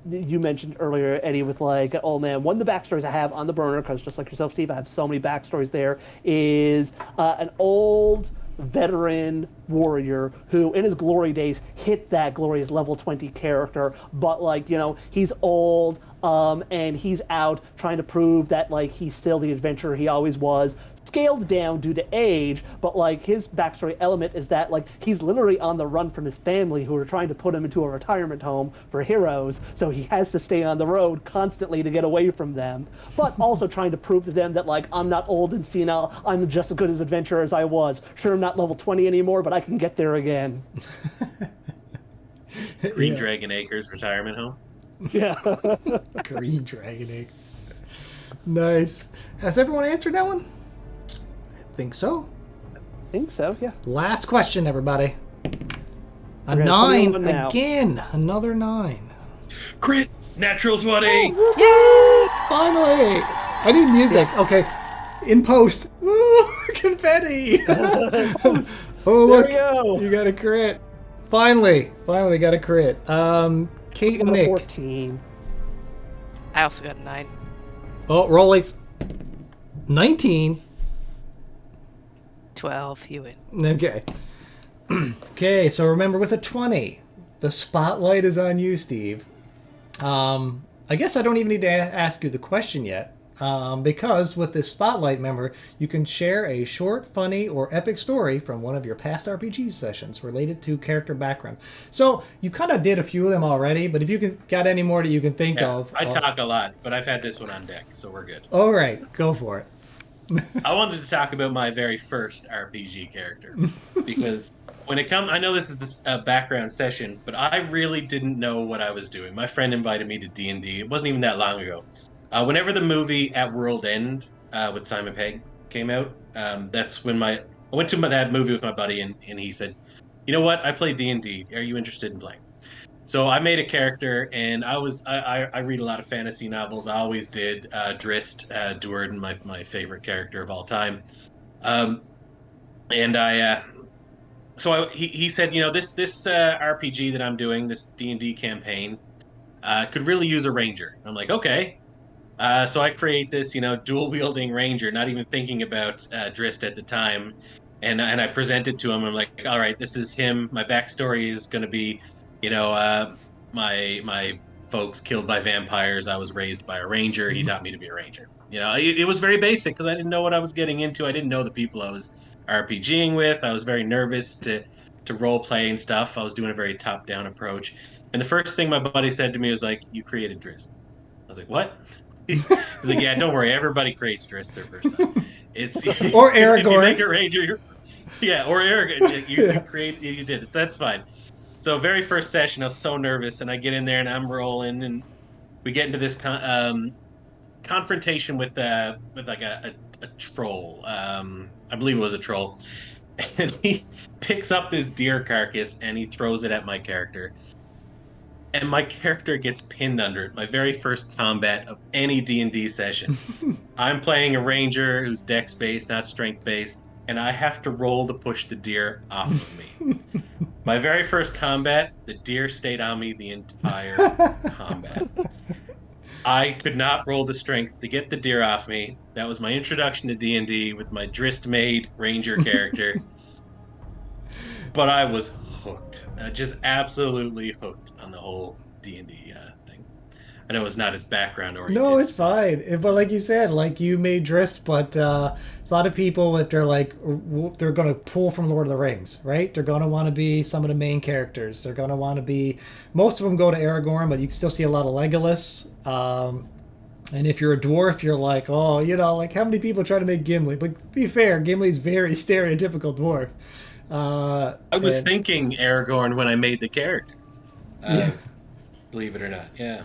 you mentioned earlier, Eddie, with like, oh man, one of the backstories I have on the burner, because just like yourself, Steve, I have so many backstories there, is an old veteran warrior who, in his glory days, hit that glorious level 20 character, but like, he's old, and he's out trying to prove that like he's still the adventurer he always was, scaled down due to age, but like his backstory element is that like he's literally on the run from his family who are trying to put him into a retirement home for heroes, so he has to stay on the road constantly to get away from them, but also trying to prove to them that like, I'm not old and senile, I'm just as good as adventurer as I was. Sure, I'm not level 20 anymore, but I can get there again. Green Dragon Acres retirement home. Yeah. Green Dragon Egg. Nice. Has everyone answered that one? I think so. I think so, yeah. Last question, everybody. A We're gonna 9 put it on now. again. Another 9. Crit! Natural 20! Yay! Finally! I need music. Okay. In post. Woo! Confetti! Oh, look. There we go. You got a crit. Finally we got a crit. Kate and Nick. 14. I also got a 9. Oh, roll a 19. 12, you win. Okay. Okay, so remember, with a 20, the spotlight is on you, Steve. I guess I don't even need to ask you the question yet, because with this spotlight, remember, you can share a short, funny, or epic story from one of your past RPG sessions related to character backgrounds. So you kind of did a few of them already, but if you got any more that you can think of. I talk a lot, but I've had this one on deck, so we're good. All right, go for it. I wanted to talk about my very first RPG character, because I know this is a background session, but I really didn't know what I was doing. My friend invited me to D&D. It wasn't even that long ago. Whenever the movie At World End with Simon Pegg came out, that's when I went to that movie with my buddy, and he said, "You know what? I play D&D. Are you interested in playing?" So I made a character, and I read a lot of fantasy novels. I always did. Drist, Duerden, my favorite character of all time. Um, and he said, this RPG that I'm doing, this D&D campaign, could really use a ranger. I'm like, okay. So I create this, dual wielding ranger, not even thinking about Drist at the time, and I present it to him. I'm like, all right, this is him. My backstory is going to be, you know, my folks killed by vampires. I was raised by a ranger. He taught me to be a ranger. It was very basic because I didn't know what I was getting into. I didn't know the people I was RPGing with. I was very nervous to role play and stuff. I was doing a very top down approach. And the first thing my buddy said to me was like, "You created Drist." I was like, "What?" He's like, "Yeah, don't worry. Everybody creates Drist their first time. It's Or if you make Aragorn. a ranger, yeah, or Aragorn, you did it. That's fine." So very first session, I was so nervous, and I get in there and I'm rolling, and we get into this confrontation with like a troll. I believe it was a troll, and he picks up this deer carcass and he throws it at my character. And my character gets pinned under it. My very first combat of any D&D session. I'm playing a ranger who's dex based, not strength based, and I have to roll to push the deer off of me. My very first combat, the deer stayed on me the entire combat. I could not roll the strength to get the deer off me. That was my introduction to D&D with my Drist made ranger character. But I was hooked, just absolutely hooked on the whole D&D thing. I know it's not as background No, oriented it's as this. fine. But like you said, like you made Drist, but a lot of people, if they're like, they're going to pull from Lord of the Rings, right? They're going to want to be some of the main characters. They're going to want to be, most of them go to Aragorn, but you can still see a lot of Legolas. And if you're a dwarf, you're like, oh, like how many people try to make Gimli? But to be fair, Gimli's very stereotypical dwarf. I was And thinking Aragorn when I made the character. yeah, Uh, Believe it or not, yeah.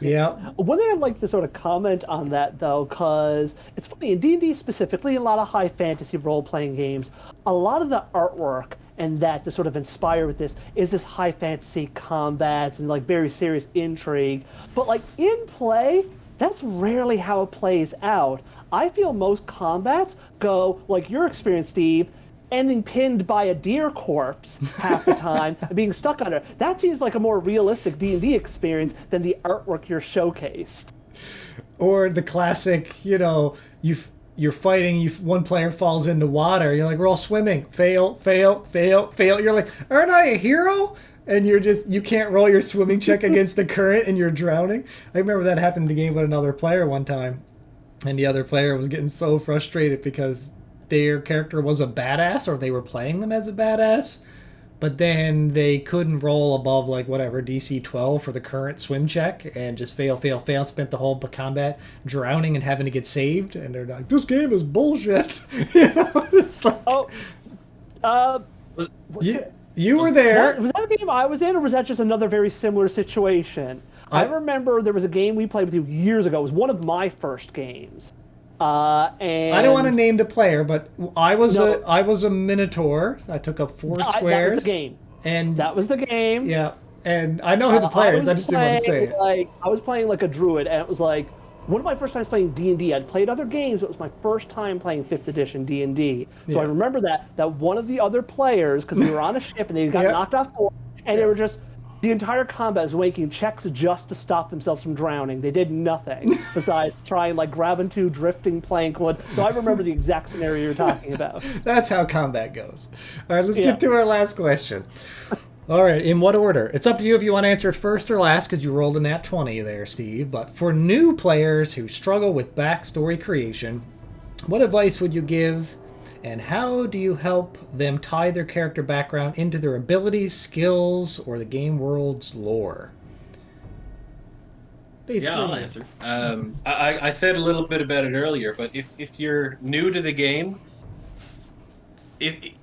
yeah, One thing I'd like to sort of comment on that, though, because it's funny, in D&D specifically, a lot of high fantasy role-playing games, a lot of the artwork and that to sort of inspire with this is this high fantasy combats and like very serious intrigue. But like in play, that's rarely how it plays out. I feel most combats go like your experience, Steve, ending pinned by a deer corpse half the time and being stuck under. That seems like a more realistic D&D experience than the artwork you're showcased. or the classic, you're fighting, one player falls into water, you're like, we're all swimming, fail, fail, fail, fail. You're like, aren't I a hero? And you can't roll your swimming check against the current and you're drowning. I remember that happened in the game with another player one time, and the other player was getting so frustrated because their character was a badass, or they were playing them as a badass, but then they couldn't roll above like whatever DC 12 for the current swim check, and just fail, fail, fail. Spent the whole combat drowning and having to get saved, and they're like, "This game is bullshit." It's like, Oh, uh, Was, was you, it, you were was there. that a game I was in, or was that just another very similar situation? I I remember there was a game we played with you years ago. It was one of my first games. I don't want to And name the player, but no, I was a Minotaur. I took up four that was the squares, game. and That was the game. yeah, and I know who the player is. I just didn't want to say it. I was playing like a druid, and it was like one of my first times playing D&D. I'd played other games, but it was my first time playing 5th edition D&D. So I Yeah. remember that one of the other players, because we were on a ship and they got Yeah. knocked off board, and they were just the entire combat was making checks just to stop themselves from drowning. They did nothing besides try and like grab into drifting plank wood. So I remember the exact scenario you're talking about. That's how combat goes. All right, let's Yeah. get to our last question. All right, in what order? It's up to you if you want to answer it first or last, because you rolled a nat 20 there, Steve. But for new players who struggle with backstory creation, what advice would you give, and how do you help them tie their character background into their abilities, skills, or the game world's lore? Basically, yeah, I'll answer. I said a little bit about it earlier, but if you're new to the game, if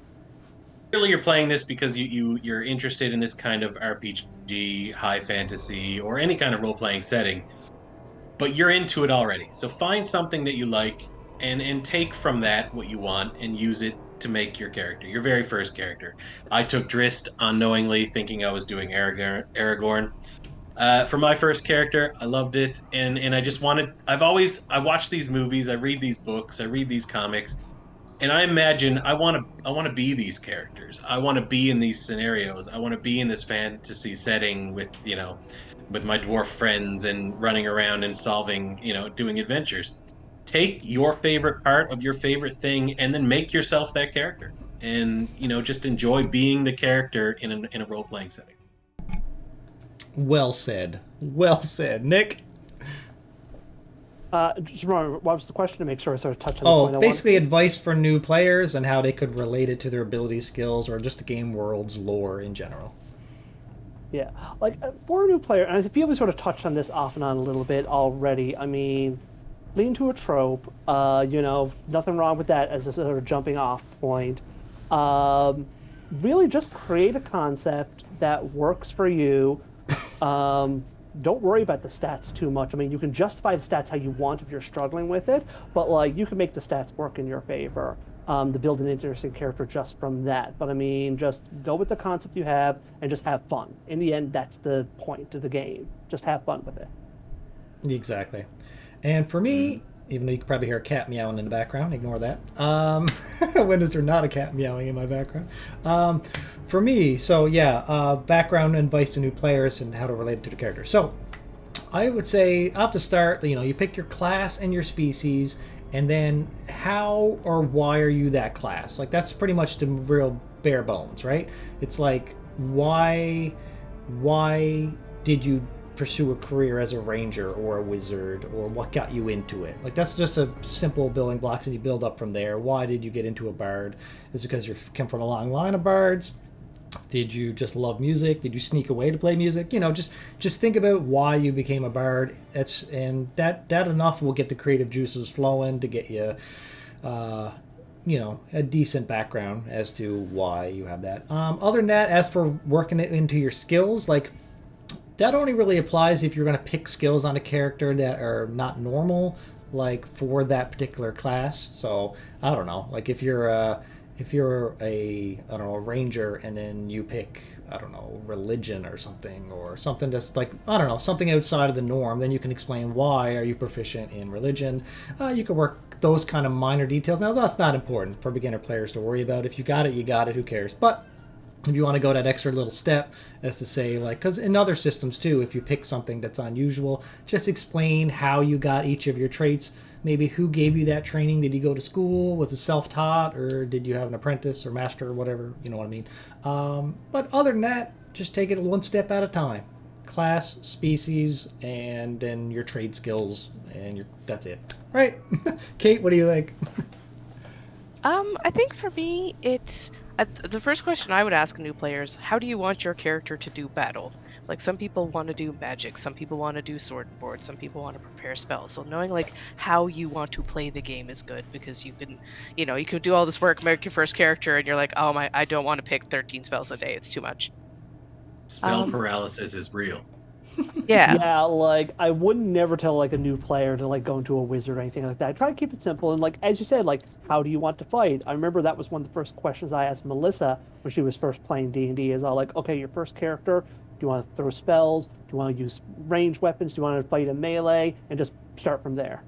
really you're playing this because you're interested in this kind of RPG, high fantasy, or any kind of role playing setting, but you're into it already. So find something that you like and take from that what you want and use it to make your character, your very first character. I took Drist unknowingly, thinking I was doing Aragorn. For my first character, I loved it, and I just wanted. I watch these movies, I read these books, I read these comics, and I imagine I want to be these characters. I want to be in these scenarios. I want to be in this fantasy setting with with my dwarf friends and running around and solving, doing adventures. Take your favorite part of your favorite thing and then make yourself that character. And just enjoy being the character in a role playing setting. Well said. Well said, Nick. Just remember, what was the question to make sure I sort of touch on the point I Oh, basically advice for new players and how they could relate it to their abilities, skills, or just the game world's lore in general. Yeah, like for a new player, and I feel we sort of touched on this off and on a little bit already. I mean, lean to a trope. Nothing wrong with that as a sort of jumping off point. Really, just create a concept that works for you. Don't worry about the stats too much. I mean, you can justify the stats how you want if you're struggling with it, but like you can make the stats work in your favor to build an interesting character just from that. But I mean, just go with the concept you have and just have fun. In the end, that's the point of the game. Just have fun with it. Exactly. And for me, even though you can probably hear a cat meowing in the background, ignore that. When is there not a cat meowing in my background? For me, so yeah, background and advice to new players and how to relate it to the character. So I would say off the start, you pick your class and your species, and then how or why are you that class? Like that's pretty much the real bare bones, right? It's like why did you pursue a career as a ranger or a wizard, or what got you into it? Like that's just a simple building blocks, and you build up from there. Why did you get into a bard? Is it because you come from a long line of bards? Did you just love music? Did you sneak away to play music? Just think about why you became a bard. That enough will get the creative juices flowing to get you a decent background as to why you have that. Other than that, as for working it into your skills, like that only really applies if you're going to pick skills on a character that are not normal, like for that particular class. So I don't know, like if you're a ranger, and then you pick religion or something that's like something outside of the norm, then you can explain why are you proficient in religion. You can work those kind of minor details. Now that's not important for beginner players to worry about. If you got it, you got it. Who cares? But if you want to go that extra little step, as to say, like, because in other systems too, if you pick something that's unusual, just explain how you got each of your traits. Maybe who gave you that training? Did you go to school? Was it self-taught, or did you have an apprentice or master or whatever? You know what I mean? But other than that, just take it one step at a time. Class, species, and then your trade skills, and that's it. Right? Kate, what do you think? I think for me, it's the first question I would ask new players: how do you want your character to do battle? Like some people want to do magic, some people want to do sword and board, some people want to prepare spells. So knowing like how you want to play the game is good, because you can, you could do all this work, make your first character, and you're like, oh my, I don't want to pick 13 spells a day. It's too much. Spell paralysis is real. Yeah. Yeah, like I would never tell like a new player to like go into a wizard or anything like that. I try to keep it simple, and like as you said, like how do you want to fight? I remember that was one of the first questions I asked Melissa when she was first playing D&D. Is all like, okay, your first character, do you want to throw spells? Do you want to use ranged weapons? Do you want to fight in melee? And just start from there.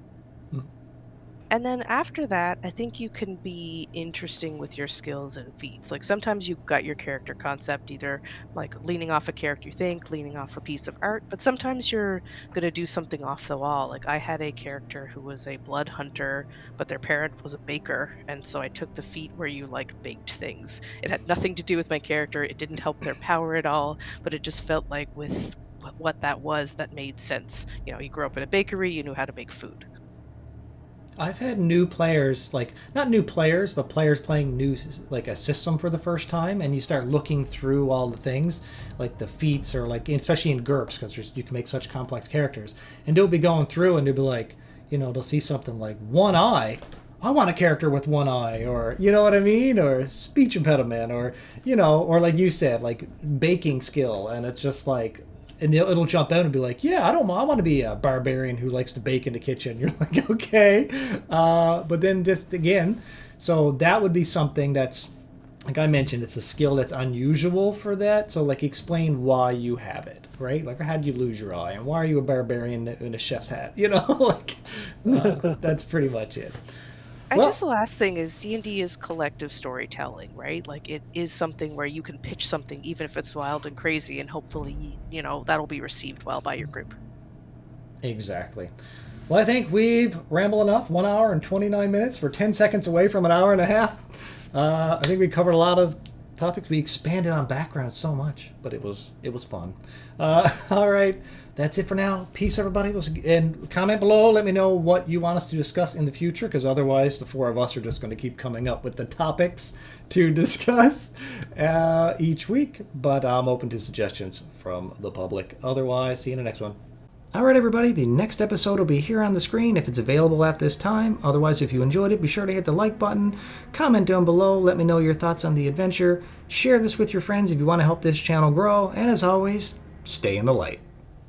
And then after that, I think you can be interesting with your skills and feats. Like sometimes you've got your character concept, either like leaning off a character you think, leaning off a piece of art, but sometimes you're going to do something off the wall. Like I had a character who was a blood hunter, but their parent was a baker. And so I took the feat where you like baked things. It had nothing to do with my character. It didn't help their power at all, but it just felt like with what that was, that made sense. You grew up in a bakery, you knew how to make food. I've had new players, like not new players, but players playing new, like a system for the first time, and you start looking through all the things, like the feats, or like especially in GURPS, because you can make such complex characters, and they'll be going through and they'll be like, they'll see something like one eye. I want a character with one eye, or you know what I mean, or speech impediment, or or like you said, like baking skill, and it's just like. And it'll jump out and be like, yeah, I want to be a barbarian who likes to bake in the kitchen. You're like, okay. But then just again, so that would be something that's, like I mentioned, it's a skill that's unusual for that. So like explain why you have it, right? Like how did you lose your eye? And why are you a barbarian in a chef's hat? Like that's pretty much it. And Well, just the last thing is D&D is collective storytelling, right? Like it is something where you can pitch something even if it's wild and crazy and hopefully, that'll be received well by your group. exactly. Well, I think we've rambled enough. 1 hour and 29 minutes. We're 10 seconds away from an hour and a half. I think we covered a lot of topics. We expanded on background so much, but it was fun. All right, that's it for now. Peace, everybody. And comment below. Let me know what you want us to discuss in the future, because otherwise the four of us are just going to keep coming up with the topics to discuss each week. But I'm open to suggestions from the public. Otherwise, see you in the next one. All right, everybody, the next episode will be here on the screen if it's available at this time. Otherwise, if you enjoyed it, be sure to hit the like button, comment down below, let me know your thoughts on the adventure, share this with your friends if you want to help this channel grow, and as always, stay in the light.